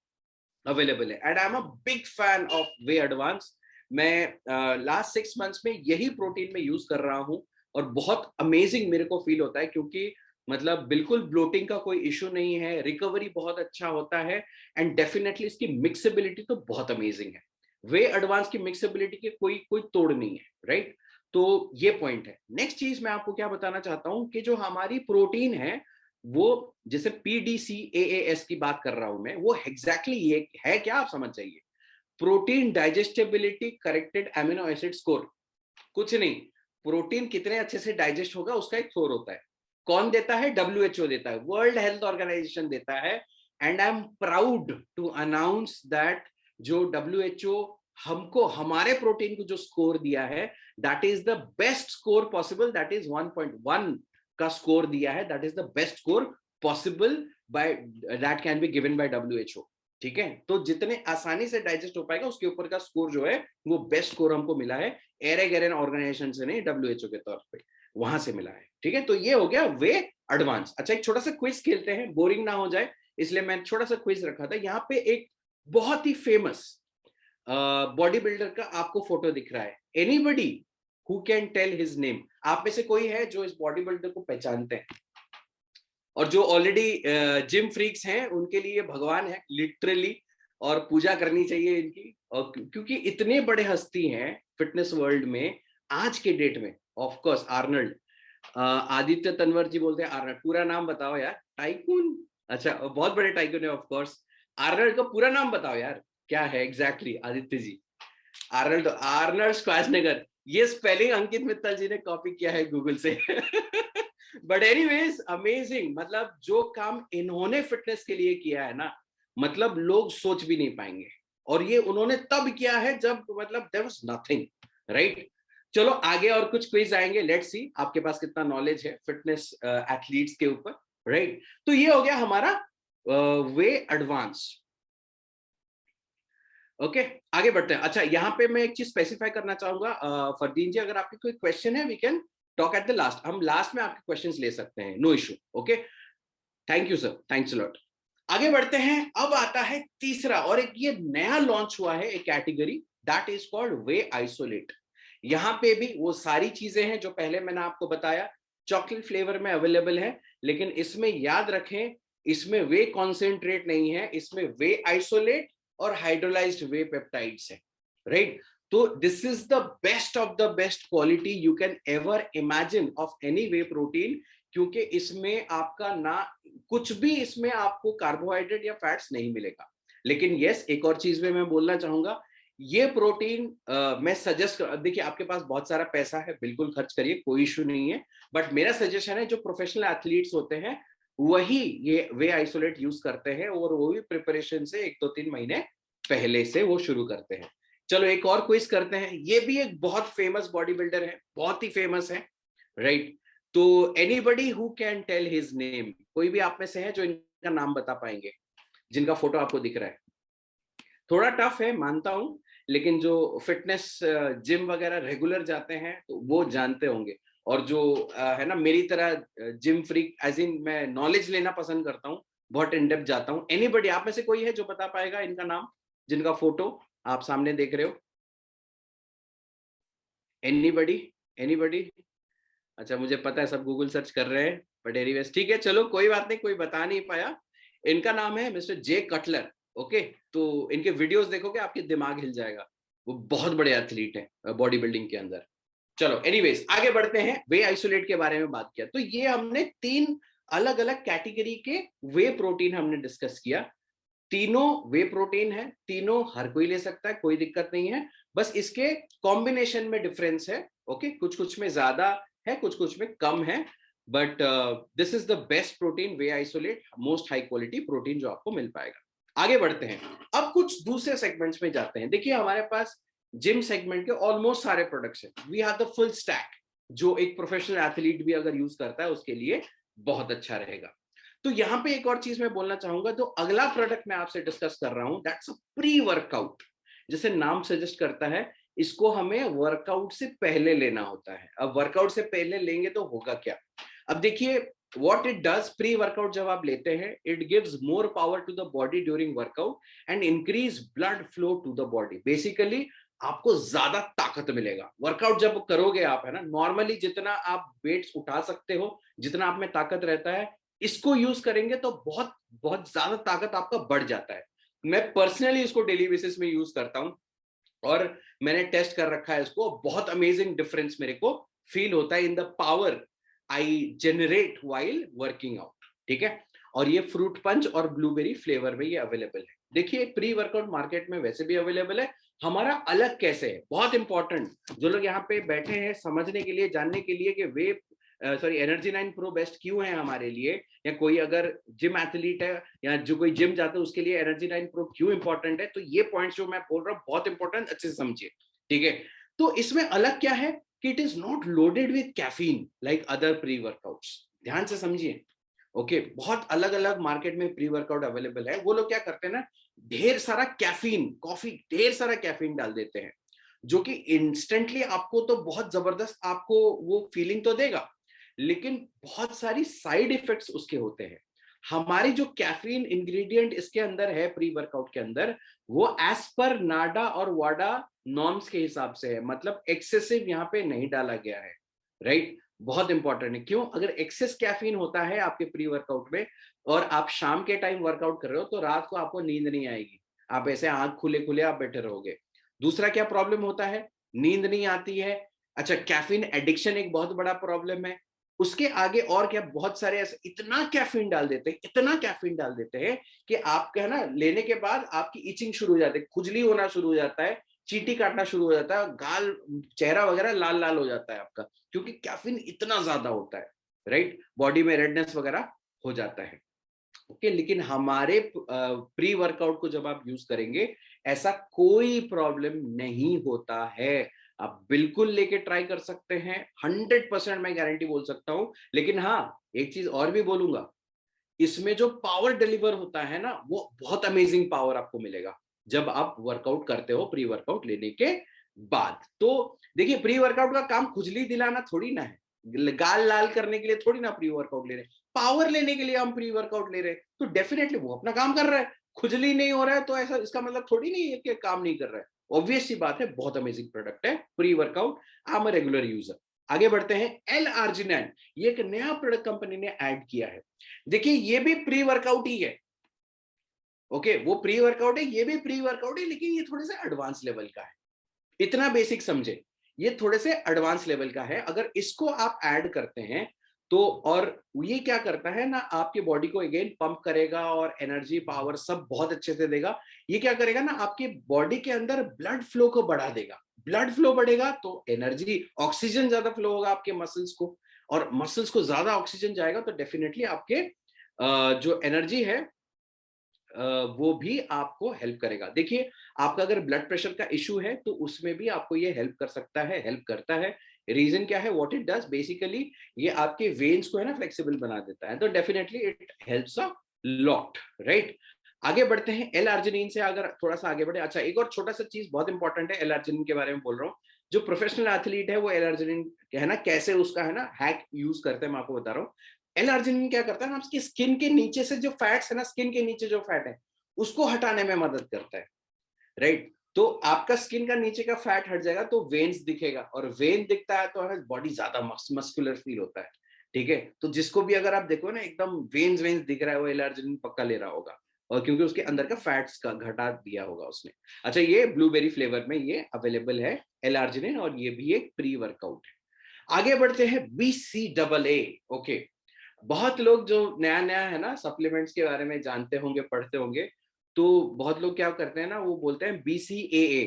अवेलेबल है। And I am a big fan of way advance. मैं लास्ट 6 मंथ्स में यही प्रोटीन में यूज कर रहा हूँ, और बहुत अमेजिंग मेरे को फील होता है, क्योंकि मतलब बिल्कुल ब्लोटिंग का कोई इशू नहीं है, रिकवरी बहुत अच्छा होता है, एंड डेफिनेटली इसकी मिक्सेबिलिटी तो बहुत अमेजिंग है। वे एडवांस की मिक्सेबिलिटी के कोई कोई तोड़ नहीं है, राइट। तो ये पॉइंट है। नेक्स्ट चीज मैं आपको क्या बताना चाहता हूँ कि जो हमारी प्रोटीन है वो, जैसे पीडीसीएएस की बात कर रहा हूं मैं, वो एग्जैक्टली ये है क्या, आप समझ जाइए। Protein digestibility corrected amino acid score. कुछ नहीं, प्रोटीन कितने अच्छे से डाइजेस्ट होगा उसका एक स्कोर होता है। कौन देता है? डब्ल्यूएचओ देता है, वर्ल्ड हेल्थ ऑर्गेनाइजेशन देता है। And I am proud to announce that जो डब्ल्यूएचओ हमको हमारे प्रोटीन को जो स्कोर दिया है, that is the best score possible, that is 1.1 का स्कोर दिया है, that is the best score possible by, that can be given by WHO, ठीक है। तो जितने आसानी से डाइजेस्ट हो पाएगा उसके ऊपर का स्कोर जो है वो बेस्ट स्कोर हमको मिला है, एरेगेरन ऑर्गेनाइजेशन से नहीं, डब्ल्यूएचओ के तौर पे वहां से मिला है, ठीक है। तो ये हो गया वे एडवांस। अच्छा, एक छोटा सा क्विज खेलते हैं, बोरिंग ना हो जाए इसलिए मैं छोटा सा क्विज रखा था। यहाँ पे एक बहुत ही फेमस बॉडी बिल्डर का आपको फोटो दिख रहा है, anybody who can tell his name? आप में से कोई है जो इस बॉडी बिल्डर को पहचानते हैं? और जो ऑलरेडी जिम फ्रीक्स हैं उनके लिए भगवान है लिटरली, और पूजा करनी चाहिए इनकी। और क्योंकि इतने बड़े हस्ती हैं फिटनेस वर्ल्ड में आज के डेट में। Of course Arnold, Aditya Tanwar ji बोलते हैं आर्नल्ड। पूरा नाम बताओ यार। टाइकून? अच्छा, बहुत बड़े टाइकून है ऑफ कोर्स। आर्नल्ड का पूरा नाम बताओ यार, क्या है exactly Aditya ji? Arnold, Arnold Schwarzenegger. ये स्पेलिंग अंकित मित्तल जी ने कॉपी किया है गूगल से। बट एनीवेज अमेजिंग, मतलब जो काम इन्होंने फिटनेस के लिए किया है ना, मतलब लोग सोच भी नहीं पाएंगे। और ये उन्होंने तब किया है जब मतलब देयर वाज नथिंग, राइट? चलो आगे और कुछ क्विज आएंगे, लेट्स सी आपके पास कितना नॉलेज है फिटनेस एथलीट्स के ऊपर, राइट? तो ये हो गया हमारा वे एडवांस। ओके, आगे बढ़ते हैं। अच्छा, यहाँ पे मैं एक चीज स्पेसिफाई करना चाहूंगा, फरदीन जी, अगर आपके कोई क्वेश्चन है we can talk at the last. हम लास्ट में आपके क्वेश्चंस ले सकते हैं, no issue. Okay, thank you sir, thanks a lot. आगे बढ़ते हैं। अब आता है तीसरा, और एक ये नया लॉन्च हुआ है एक category, that is called way isolate. यहाँ पे भी वो सारी चीजें हैं जो पहले मैंने आपको बताया, चॉकलेट फ्लेवर में अवेलेबल है। लेकिन इसमें याद रखें, इसमें वे कॉन्सेंट्रेट नहीं है, इसमें वे आइसोलेट और हाइड्रोलाइज्ड वे पेप्टाइड्स है, राइट? तो this is the best of the best quality you can ever imagine of any way protein. क्योंकि इसमें आपका ना कुछ भी, इसमें आपको कार्बोहाइड्रेट या फैट्स नहीं मिलेगा। लेकिन यस, एक और चीज में मैं बोलना चाहूंगा, ये प्रोटीन मैं सजेस्ट देखिए, आपके पास बहुत सारा पैसा है, बिल्कुल खर्च करिए, कोई इशू नहीं है। बट मेरा सजेशन है, जो प्रोफेशनल एथलीट्स होते हैं वही ये वे आइसोलेट यूज करते हैं, और वो भी प्रिपरेशन से 1-2-3 महीने पहले से वो शुरू करते हैं। चलो एक और क्विज करते हैं। ये भी एक बहुत फेमस बॉडी बिल्डर है, बहुत ही फेमस है, राइट? तो anybody who can tell his name? कोई भी आप में से है जो इनका नाम बता पाएंगे, जिनका फोटो आपको दिख रहा है? थोड़ा टफ है मानता हूं, लेकिन जो फिटनेस जिम वगैरह रेगुलर जाते हैं तो वो जानते होंगे। और जो है ना मेरी तरह जिम फ्रीक, एज इन मैं नॉलेज लेना पसंद करता हूँ, बहुत इन डेप्थ जाता हूँ। एनीबडी आप में से कोई है जो बता पाएगा इनका नाम, जिनका फोटो आप सामने देख रहे हो? एनीबडी? एनीबडी? अच्छा, मुझे पता है सब गूगल सर्च कर रहे हैं, बट एनीवेज ठीक है, चलो कोई बात नहीं, कोई बता नहीं पाया। इनका नाम है मिस्टर जे कटलर। ओके, तो इनके वीडियोस देखोगे आपके दिमाग हिल जाएगा। वो बहुत बड़े एथलीट हैं बॉडी बिल्डिंग के अंदर। चलो एनीवेज आगे बढ़ते हैं। वे आइसोलेट के बारे में बात किया, तो ये हमने 3 अलग अलग कैटेगरी के वे प्रोटीन हमने डिस्कस किया। तीनों वे प्रोटीन है, तीनों हर कोई ले सकता है, कोई दिक्कत नहीं है। बस इसके कॉम्बिनेशन में डिफरेंस है। ओके, कुछ कुछ में ज्यादा है, कुछ कुछ में कम है। But this is the best protein, way isolate, most high quality protein जो आपको मिल पाएगा। आगे बढ़ते हैं, अब कुछ दूसरे सेगमेंट्स में जाते हैं। देखिए हमारे पास जिम सेगमेंट के ऑलमोस्ट सारे प्रोडक्ट्स हैं। We have the full stack, जो एक प्रोफेशनल एथलीट भी अगर यूज करता है उसके लिए बहुत अच्छा रहेगा। तो यहाँ पे एक और चीज मैं बोलना चाहूंगा, तो अगला प्रोडक्ट मैं आपसे डिस्कस कर रहा हूं, दैट्स अ प्री वर्कआउट। जैसे नाम सजेस्ट करता है, इसको हमें वर्कआउट से पहले लेना होता है। अब वर्कआउट से पहले लेंगे तो होगा क्या? अब देखिए what it does, pre workout जब आप लेते हैं, it gives more power to the body during workout and increase blood flow to the body. Basically आपको ज्यादा ताकत मिलेगा वर्कआउट जब करोगे आप, है ना। नॉर्मली जितना आप वेट्स उठा सकते हो, जितना आप में ताकत रहता है, इसको यूज करेंगे तो बहुत बहुत ज्यादा ताकत आपका बढ़ जाता है। मैं पर्सनली इसको डेली बेसिस में यूज करता हूं, और मैंने टेस्ट कर रखा है इसको। बहुत अमेजिंग डिफरेंस मेरे को फील होता है in the power I generate while working out, ठीक है। और ये फ्रूट पंच और ब्लूबेरी फ्लेवर में ये अवेलेबल है। देखिए प्री वर्कआउट मार्केट में वैसे भी अवेलेबल है, हमारा अलग कैसे है, बहुत इंपॉर्टेंट। जो लोग यहाँ पे बैठे हैं समझने के लिए, जानने के लिए कि वे सॉरी एनर्जी 9 प्रो बेस्ट क्यों है हमारे लिए, या कोई अगर जिम एथलीट है या जो कोई जिम जाता है उसके लिए एनर्जी 9 प्रो क्यों इंपॉर्टेंट है, तो ये पॉइंट्स जो मैं बोल रहा हूँ बहुत इंपॉर्टेंट, अच्छे से समझिए, ठीक है। तो इसमें अलग क्या है कि it is not loaded with caffeine like other pre workouts. ध्यान से समझिए। ओके, बहुत अलग अलग मार्केट में प्री वर्कआउट अवेलेबल है। वो लोग क्या करते हैं ना, ढेर सारा कैफीन, कॉफी ढेर सारा कैफीन डाल देते हैं, जो कि इंस्टेंटली आपको तो बहुत जबरदस्त आपको वो फीलिंग तो देगा, लेकिन बहुत सारी साइड इफेक्ट्स उसके होते हैं। हमारी जो कैफीन इंग्रेडिएंट इसके अंदर है प्री वर्कआउट के अंदर, वो एज पर नाडा और वाडा नॉर्म्स के हिसाब से है, मतलब एक्सेसिव यहाँ पे नहीं डाला गया है, राइट। बहुत इंपॉर्टेंट है। क्यों? अगर एक्सेस कैफीन होता है आपके प्री वर्कआउट में और आप शाम के टाइम वर्कआउट कर रहे हो, तो रात को आपको नींद नहीं आएगी, आप ऐसे आंख खुले खुले आप बैठे रहोगे। दूसरा क्या प्रॉब्लम होता है? नींद नहीं आती है। अच्छा, कैफीन एडिक्शन एक बहुत बड़ा प्रॉब्लम है। उसके आगे और क्या, बहुत सारे ऐसे इतना कैफीन डाल देते हैं, इतना कैफीन डाल देते हैं कि आपका है ना, लेने के बाद आपकी इचिंग शुरू हो जाती है, खुजली होना शुरू हो जाता है, चींटी काटना शुरू हो जाता है, गाल, चेहरा वगैरह लाल लाल हो जाता है आपका, क्योंकि कैफीन इतना ज्यादा होता है, राइट। बॉडी में रेडनेस वगैरह हो जाता है। ओके, लेकिन हमारे प्री वर्कआउट को जब आप यूज करेंगे, ऐसा कोई प्रॉब्लम नहीं होता है। आप बिल्कुल लेके ट्राई कर सकते हैं, 100% मैं गारंटी बोल सकता हूं। लेकिन हाँ, एक चीज और भी बोलूंगा, इसमें जो पावर डिलीवर होता है ना, वो बहुत अमेजिंग पावर आपको मिलेगा जब आप वर्कआउट करते हो प्री वर्कआउट लेने के बाद। तो देखिए, प्री वर्कआउट का काम खुजली दिलाना थोड़ी ना है, गाल लाल करने के लिए थोड़ी ना प्री वर्कआउट ले रहे हैं, पावर लेने के लिए हम प्री वर्कआउट ले रहे हैं, तो डेफिनेटली वो अपना काम कर रहा है। खुजली नहीं हो रहा है तो ऐसा इसका मतलब थोड़ी नहीं है कि काम नहीं कर रहा है। ऑब्वियस सी बात है, बहुत अमेजिंग प्रोडक्ट है pre workout. I am a regular user. आगे बढ़ते हैं, एल आर्जिनिन, ये एक नया प्रोडक्ट कंपनी ने ऐड किया है। देखिए, ये भी प्री वर्कआउट ही है। ओके, वो प्री वर्कआउट है, ये भी प्री वर्कआउट है, लेकिन ये थोड़े से एडवांस लेवल का है। इतना बेसिक समझे, ये थोड़े से एडवांस लेवल का है। अगर इसको आप ऐड करते हैं तो, और ये क्या करता है ना, आपकी बॉडी को अगेन पंप करेगा और एनर्जी पावर सब बहुत अच्छे से देगा। ये क्या करेगा ना, आपकी बॉडी के अंदर ब्लड फ्लो को बढ़ा देगा। ब्लड फ्लो बढ़ेगा तो एनर्जी, ऑक्सीजन ज्यादा फ्लो होगा आपके मसल्स को, और मसल्स को ज्यादा ऑक्सीजन जाएगा तो डेफिनेटली आपके जो एनर्जी है वो भी आपको हेल्प करेगा। देखिए, आपका अगर ब्लड प्रेशर का इशू है तो उसमें भी आपको ये हेल्प कर सकता है, हेल्प करता है। रीजन क्या है, व्हाट इट डज बेसिकली, ये आपके वेन्स को है ना फ्लेक्सिबल बना देता है, तो definitely it helps a lot, right. आगे बढ़ते हैं, एल आर्जिनिन से अगर थोड़ा सा आगे बढ़े। अच्छा, एक और छोटा सा चीज बहुत इंपॉर्टेंट है, एल आर्जिनिन के बारे में बोल रहा हूँ। जो प्रोफेशनल एथलीट है वो एल आर्जिनिन है ना, कैसे उसका है ना हैक यूज करते हैं, मैं आपको बता रहा हूँ। एल आर्जिनिन क्या करता है ना, आपकी स्किन के नीचे से जो फैट्स है ना, स्किन के नीचे जो फैट है उसको हटाने में मदद करता है, राइट। तो आपका स्किन का नीचे का फैट हट जाएगा तो वेन्स दिखेगा, और वेन दिखता है तो बॉडी ज्यादा मस्कुलर फील होता है, ठीक है। तो जिसको भी अगर आप देखो ना एकदम वेन्स वेन्स दिख रहा है, वो एल आर्जिनिन पक्का ले रहा होगा, और क्योंकि उसके अंदर का फैट्स का घटा दिया होगा उसने। अच्छा, ये ब्लूबेरी फ्लेवर में ये अवेलेबल है एल आर्जिनिन, और ये भी एक प्री वर्कआउट है। आगे बढ़ते हैं, BCAA। ओके, बहुत लोग जो नया नया है ना सप्लीमेंट्स के बारे में जानते होंगे, पढ़ते होंगे, तो बहुत लोग क्या करते हैं ना, वो बोलते हैं BCAA,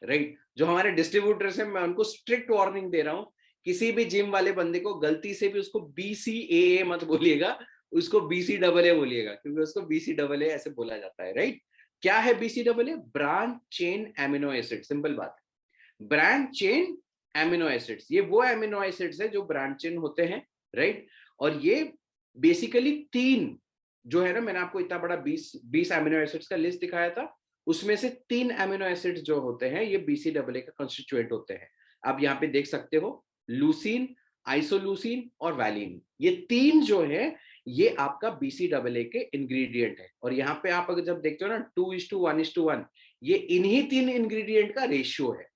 राइट। जो हमारे डिस्ट्रीब्यूटर्स हैं, मैं उनको स्ट्रिक्ट वार्निंग दे रहा हूँ, किसी भी जिम वाले बंदे को गलती से भी उसको BCAA मत बोलिएगा, उसको BCAA बोलिएगा, क्योंकि उसको BCAA ऐसे बोला जाता है, राइट। क्या है BCAA? Branch chain amino acid, simple बात है, ब्रांच चेन एमिनो एसिड्स। ये वो एमिनो एसिड्स है जो ब्रांच चेन होते हैं, राइट। और ये बेसिकली तीन जो है ना, मैंने आपको इतना बड़ा 20 एमिनो एसिड्स का लिस्ट दिखाया था, उसमें से 3 एमिनो एसिड्स जो होते हैं ये BCAA का कंस्टिट्यूएंट होते हैं। आप यहाँ पे देख सकते हो, लूसीन, आइसोलूसीन और वैलिन, ये तीन जो है ये आपका BCAA के इंग्रेडिएंट है। और यहाँ पे आप अगर जब देखते हो ना 2:1:1, ये इन्हीं तीन इंग्रेडिएंट का रेशियो है,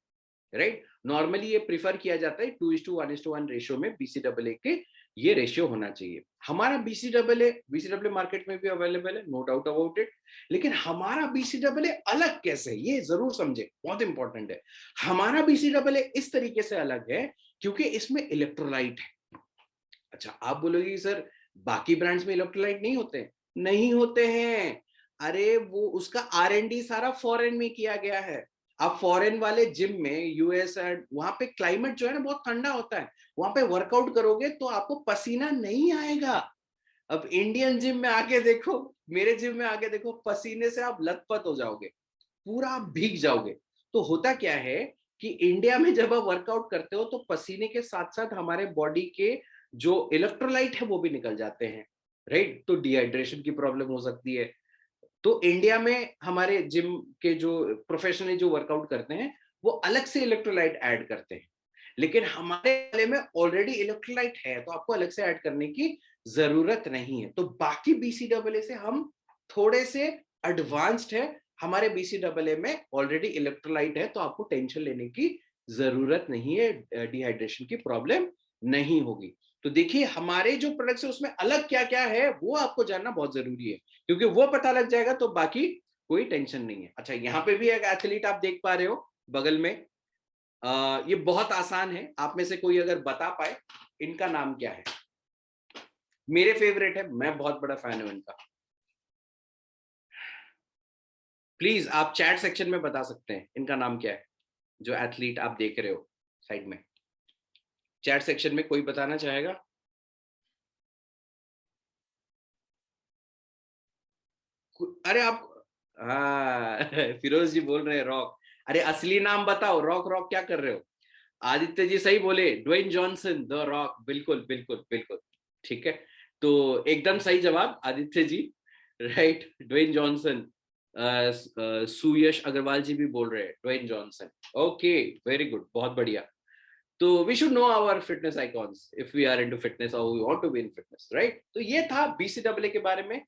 राइट। नॉर्मली ये प्रिफर किया जाता है 2:1:1 रेशियो में BCAA के ये रेशियो होना चाहिए। हमारा BCAA मार्केट में भी अवेलेबल है, नो डाउट अबाउट इट। लेकिन हमारा BCAA अलग कैसे है, ये जरूर समझे, बहुत इंपॉर्टेंट है। हमारा BCAA इस तरीके से अलग है क्योंकि इसमें इलेक्ट्रोलाइट है। अच्छा, आप बोलोगे सर बाकी ब्रांड्स में इलेक्ट्रोलाइट नहीं होते? नहीं होते हैं। अरे वो उसका R&D सारा फॉरेन में किया गया है। आप फॉरेन वाले जिम में, यूएस एंड वहां पे क्लाइमेट जो है ना बहुत ठंडा होता है, वहां पे वर्कआउट करोगे तो आपको पसीना नहीं आएगा। अब इंडियन जिम में आके देखो, मेरे जिम में आके देखो, पसीने से आप लथपथ हो जाओगे, पूरा आप भीग जाओगे। तो होता क्या है कि इंडिया में जब आप वर्कआउट करते हो तो पसीने के साथ साथ हमारे बॉडी के जो इलेक्ट्रोलाइट है वो भी निकल जाते हैं, राइट। तो डिहाइड्रेशन की प्रॉब्लम हो सकती है। तो इंडिया में हमारे जिम के जो प्रोफेशनली जो वर्कआउट करते हैं वो अलग से इलेक्ट्रोलाइट ऐड करते हैं। लेकिन हमारे वाले में ऑलरेडी इलेक्ट्रोलाइट है, तो आपको अलग से ऐड करने की जरूरत नहीं है। तो बाकी BCAA से हम थोड़े से एडवांस्ड है, हमारे BCAA में ऑलरेडी इलेक्ट्रोलाइट है, तो आपको टेंशन लेने की जरूरत नहीं है, डिहाइड्रेशन की प्रॉब्लम नहीं होगी। तो देखिए हमारे जो प्रोडक्ट्स है उसमें अलग क्या क्या है वो आपको जानना बहुत जरूरी है, क्योंकि वो पता लग जाएगा तो बाकी कोई टेंशन नहीं है। अच्छा, यहाँ पे भी एक एथलीट आप देख पा रहे हो बगल में, ये बहुत आसान है, आप में से कोई अगर बता पाए इनका नाम क्या है। मेरे फेवरेट है, मैं बहुत बड़ा फैन हूं इनका। प्लीज आप चैट सेक्शन में बता सकते हैं इनका नाम क्या है, जो एथलीट आप देख रहे हो साइड में। चैट सेक्शन में कोई बताना चाहेगा? अरे आप, हाँ फिरोज जी बोल रहे हैं रॉक। अरे असली नाम बताओ, रॉक रॉक क्या कर रहे हो? आदित्य जी सही बोले, ड्वेन जॉनसन द रॉक, बिल्कुल बिल्कुल बिल्कुल। ठीक है, तो एकदम सही जवाब Aditya ji, right, Dwayne Johnson. Suyash Agarwal ji भी बोल रहे हैं Dwayne Johnson. Okay, very good, बहुत बढ़िया। तो we should know our fitness icons if we are into fitness और we want to be in fitness, right. तो ये था BCAA के बारे में।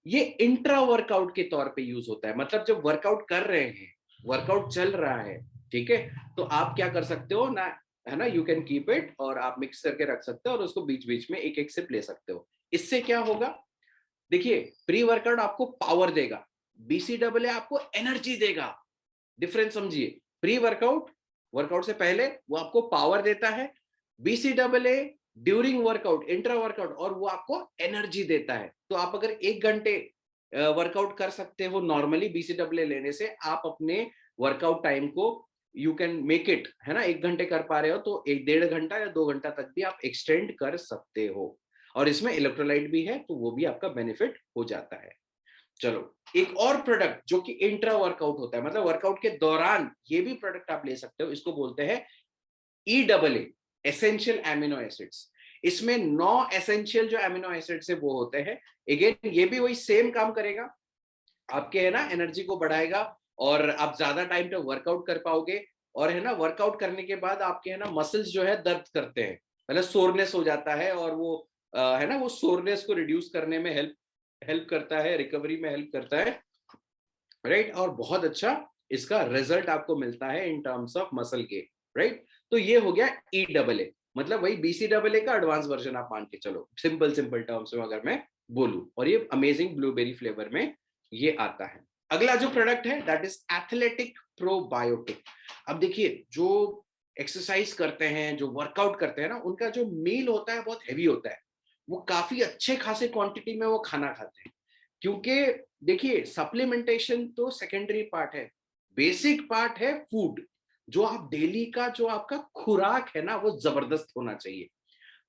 ये इंट्रा वर्कआउट के तौर पे यूज होता है, मतलब जब वर्कआउट कर रहे हैं, वर्कआउट चल रहा है, ठीक है, तो आप क्या कर सकते हो ना, है ना, यू कैन कीप इट, और आप मिक्स करके रख सकते हो और उसको बीच बीच में एक एक सिप ले सकते हो। इससे क्या होगा, देखिए, प्री वर्कआउट आपको पावर देगा, BCAA आपको एनर्जी देगा। डिफरेंस समझिए, प्री वर्कआउट, वर्कआउट से पहले वो आपको पावर देता है, BCAA during workout, intra workout, और वो आपको एनर्जी देता है। तो आप अगर 1 घंटे वर्कआउट कर सकते हो नॉर्मली BCAA लेने से, आप अपने वर्कआउट टाइम को यू कैन मेक इट, है ना, 1 घंटे कर पा रहे हो तो 1 डेढ़ घंटा या 2 घंटा तक भी आप एक्सटेंड कर सकते हो। और इसमें इलेक्ट्रोलाइट भी है, तो वो भी आपका बेनिफिट हो जाता है। चलो, एक और प्रोडक्ट जो कि इंट्रा वर्कआउट होता है, मतलब वर्कआउट के दौरान ये भी प्रोडक्ट आप ले सकते हो, इसको बोलते हैं EAA, एसेंशियल एमिनो एसिड्स। इसमें 9 एसेंशियल जो एमिनो एसिड्स है वो होते हैं। अगेन ये भी वही सेम काम करेगा, आपके है ना एनर्जी को बढ़ाएगा, और आप ज्यादा टाइम तक वर्कआउट कर पाओगे। और है ना, वर्कआउट करने के बाद आपके है ना मसल्स जो है दर्द करते हैं, मतलब सोरनेस हो जाता है, और वो है ना, वो सोरनेस को रिड्यूस करने में हेल्प हेल्प करता है, रिकवरी में हेल्प करता है, राइट। और बहुत अच्छा इसका रिजल्ट आपको मिलता है in terms of muscle gain, right. तो ये हो गया EAA, मतलब वही BCAA का एडवांस वर्जन आप मान के चलो, सिंपल सिंपल टर्म्स में अगर मैं बोलूं। और ये अमेजिंग ब्लूबेरी फ्लेवर में ये आता है। अगला जो प्रोडक्ट है दैट इज एथलेटिक प्रोबायोटिक। अब देखिए, जो एक्सरसाइज करते हैं, जो वर्कआउट करते हैं ना, उनका जो मील होता है बहुत हैवी होता है, वो काफी अच्छे खासे क्वांटिटी में वो खाना खाते हैं। क्योंकि देखिए, सप्लीमेंटेशन तो सेकेंडरी पार्ट है, बेसिक पार्ट है फूड। जो आप डेली का जो आपका खुराक है ना, वो जबरदस्त होना चाहिए।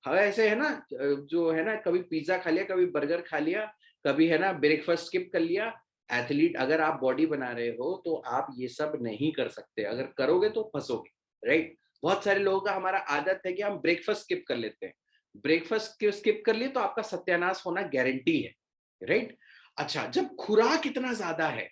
हाँ, ऐसे है ना, जो है ना, कभी पिज्जा खा लिया, कभी बर्गर खा लिया, कभी है ना ब्रेकफास्ट स्किप कर लिया। एथलीट अगर आप बॉडी बना रहे हो तो आप ये सब नहीं कर सकते, अगर करोगे तो फंसोगे, राइट। बहुत सारे लोगों का हमारा आदत है कि हम ब्रेकफास्ट स्किप कर लेते हैं, ब्रेकफास्ट स्किप कर लिए तो आपका सत्यानाश होना गारंटी है, राइट। अच्छा, जब खुराक इतना ज्यादा है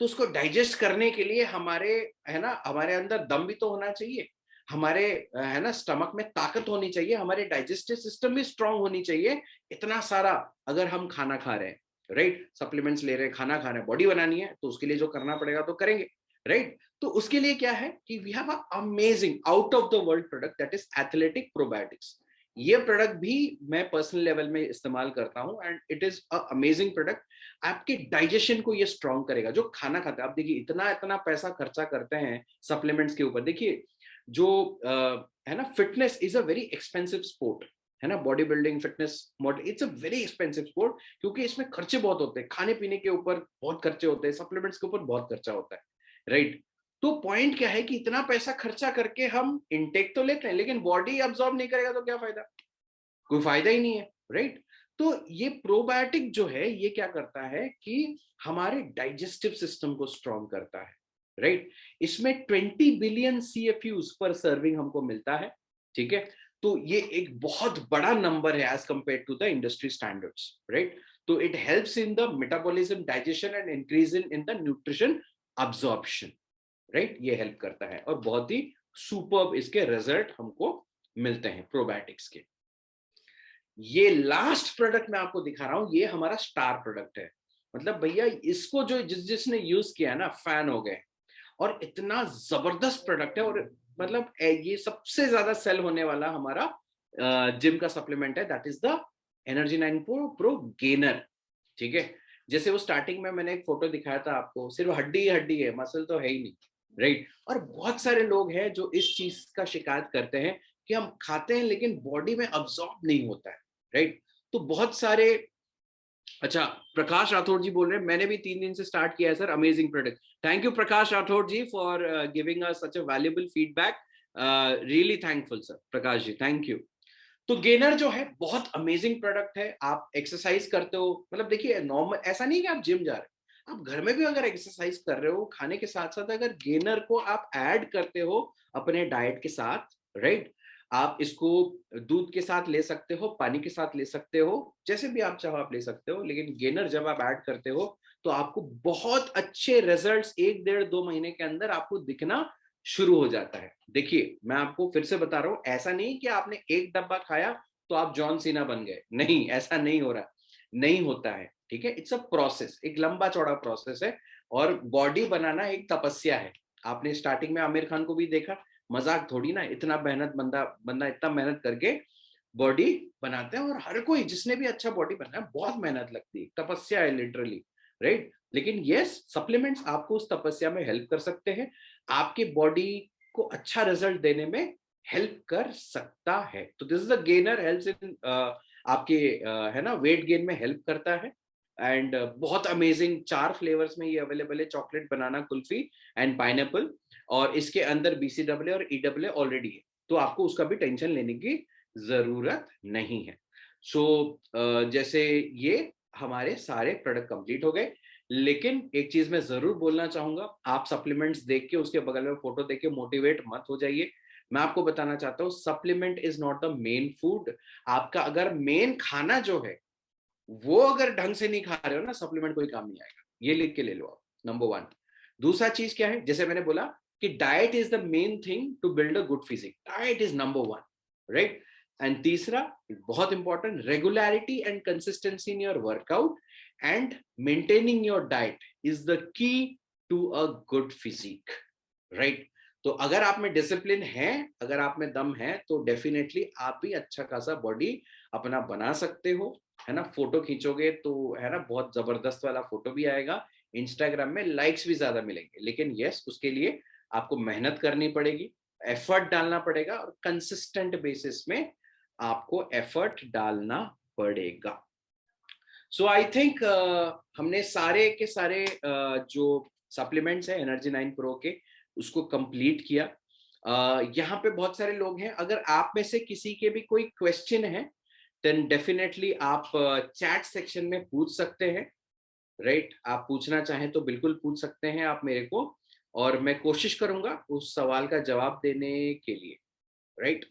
तो उसको डाइजेस्ट करने के लिए हमारे, है ना, हमारे अंदर दम भी तो होना चाहिए, हमारे है ना स्टमक में ताकत होनी चाहिए, हमारे डाइजेस्टिव सिस्टम भी स्ट्रांग होनी चाहिए। इतना सारा अगर हम खाना खा रहे हैं, राइट, सप्लीमेंट्स ले रहे हैं, खाना खा रहे हैं, बॉडी बनानी है, तो उसके लिए जो करना पड़ेगा तो करेंगे, राइट। तो उसके लिए क्या है कि we have a amazing out of the world product that is athletic probiotics. ये प्रोडक्ट भी मैं पर्सनल लेवल में इस्तेमाल करता हूं, and it is a amazing product. आपके डाइजेशन को ये स्ट्रांग करेगा, जो खाना खाते हैं। आप देखिए, इतना इतना पैसा खर्चा करते हैं सप्लीमेंट्स के ऊपर। देखिए, जो है ना, fitness is a very expensive sport, है ना, body building, fitness model, it's a very expensive sport, क्योंकि इसमें खर्चे बहुत होते हैं, खाने पीने के ऊपर बहुत खर्चे होते हैं, सप्लीमेंट्स के ऊपर बहुत खर्चा होता है, राइट। तो पॉइंट क्या है कि इतना पैसा खर्चा करके हम इनटेक तो लेते हैं, लेकिन बॉडी अब्सॉर्ब नहीं करेगा तो क्या फायदा, कोई फायदा ही नहीं है, राइट। तो ये प्रोबायोटिक जो है ये क्या करता है कि हमारे डाइजेस्टिव सिस्टम को स्ट्रांग करता है, राइट। इसमें 20 बिलियन CFUs पर सर्विंग हमको मिलता है, ठीक है। तो ये एक बहुत बड़ा नंबर है as compare to the industry standards, right. तो it helps in the metabolism, digestion and increase in the nutrition absorption, right. ये हेल्प करता है और बहुत ही सुपर्ब इसके रिजल्ट हमको मिलते हैं प्रोबायोटिक्स के। ये लास्ट प्रोडक्ट मैं आपको दिखा रहा हूं, ये हमारा स्टार प्रोडक्ट है। मतलब भैया इसको जो जिसने यूज किया ना, फैन हो गए। और इतना जबरदस्त प्रोडक्ट है, और मतलब ये सबसे ज्यादा सेल होने वाला हमारा जिम का सप्लीमेंट है, that is the energy 9 pro gainer. ठीक है, जैसे वो स्टार्टिंग में मैंने एक फोटो दिखाया था आपको, सिर्फ हड्डी ही हड्डी है, मसल तो है ही नहीं, राइट। और बहुत सारे लोग हैं जो इस चीज का शिकायत करते हैं कि हम खाते हैं लेकिन बॉडी में अब्सॉर्ब नहीं होता है, राइट। तो बहुत सारे, अच्छा प्रकाश राठौर जी बोल रहे हैं मैंने भी 3 दिन से स्टार्ट किया है sir, amazing product. Thank you Prakash Rathore ji for giving us such a valuable feedback, really thankful sir Prakash ji, thank you. तो गेनर जो है बहुत अमेजिंग प्रोडक्ट है। आप एक्सरसाइज करते हो, मतलब देखिए नॉर्मल ऐसा नहीं कि आप जिम जा रहे हो, आप घर में भी अगर एक्सरसाइज कर रहे हो, खाने के साथ साथ अगर गेनर को आप ऐड करते हो अपने डाइट के साथ, राइट, आप इसको दूध के साथ ले सकते हो, पानी के साथ ले सकते हो, जैसे भी आप चाहो आप ले सकते हो। लेकिन गेनर जब आप ऐड करते हो तो आपको बहुत अच्छे रिजल्ट्स 1 डेढ़ 2 महीने के अंदर आपको दिखना शुरू हो जाता है। देखिए मैं आपको फिर से बता रहा हूं, ऐसा नहीं कि आपने एक डब्बा खाया तो आप जॉन सीना बन गए, नहीं, ऐसा नहीं हो रहा, नहीं होता है। ठीक है, इट्स अ प्रोसेस, एक लंबा चौड़ा प्रोसेस है। और बॉडी बनाना एक तपस्या है। आपने स्टार्टिंग में आमिर खान को भी देखा, मजाक थोड़ी ना, इतना मेहनत बंदा बंदा इतना मेहनत करके बॉडी बनाते हैं। और हर कोई जिसने भी अच्छा बॉडी बनाया, बहुत मेहनत लगती है, तपस्या है लिटरली, राइट। लेकिन यस, सप्लीमेंट्स आपको उस तपस्या में हेल्प कर सकते हैं, आपके बॉडी को अच्छा रिजल्ट देने में हेल्प कर सकता है। तो this is a gainer, helps in आपके है ना वेट गेन में हेल्प करता है। एंड बहुत अमेजिंग 4 फ्लेवर्स में ये अवेलेबल है, chocolate, banana, kulfi and pineapple. और इसके अंदर BCAA और EAA ऑलरेडी है, तो आपको उसका भी टेंशन लेने की जरूरत नहीं है। सो जैसे ये हमारे सारे प्रोडक्ट कंप्लीट हो गए। लेकिन एक चीज मैं जरूर बोलना चाहूंगा, आप सप्लीमेंट्स देख के उसके बगल में फोटो देख के मोटिवेट मत हो जाइए। मैं आपको बताना चाहता हूँ, supplement is not the main food. आपका अगर मेन खाना जो है वो अगर ढंग से नहीं खा रहे हो ना, सप्लीमेंट कोई काम नहीं आएगा, ये लिख के ले लो आप, नंबर 1। दूसरा चीज क्या है, जैसे मैंने बोला कि diet is the main thing to build a good physique, diet is number 1, right. And तीसरा बहुत इंपॉर्टेंट, regularity and consistency in your workout and maintaining your diet is the key to a good physique, right. तो अगर आप में डिसिप्लिन है, अगर आप में दम है, तो डेफिनेटली आप भी अच्छा खासा बॉडी अपना बना सकते हो, है ना। फोटो खींचोगे तो है ना बहुत जबरदस्त वाला फोटो भी आएगा, इंस्टाग्राम में लाइक्स भी ज्यादा मिलेंगे। लेकिन यस, उसके लिए आपको मेहनत करनी पड़ेगी, एफर्ट डालना पड़ेगा, और कंसिस्टेंट बेसिस में आपको एफर्ट डालना पड़ेगा। सो आई थिंक हमने सारे के सारे जो सप्लीमेंट्स है एनर्जी 9 प्रो के, उसको कंप्लीट किया। यहाँ पे बहुत सारे लोग हैं, अगर आप में से किसी के भी कोई क्वेश्चन है देन डेफिनेटली आप चैट सेक्शन में पूछ सकते हैं, राइट। आप पूछना चाहें तो बिल्कुल पूछ सकते हैं आप मेरे को, और मैं कोशिश करूंगा उस सवाल का जवाब देने के लिए, राइट।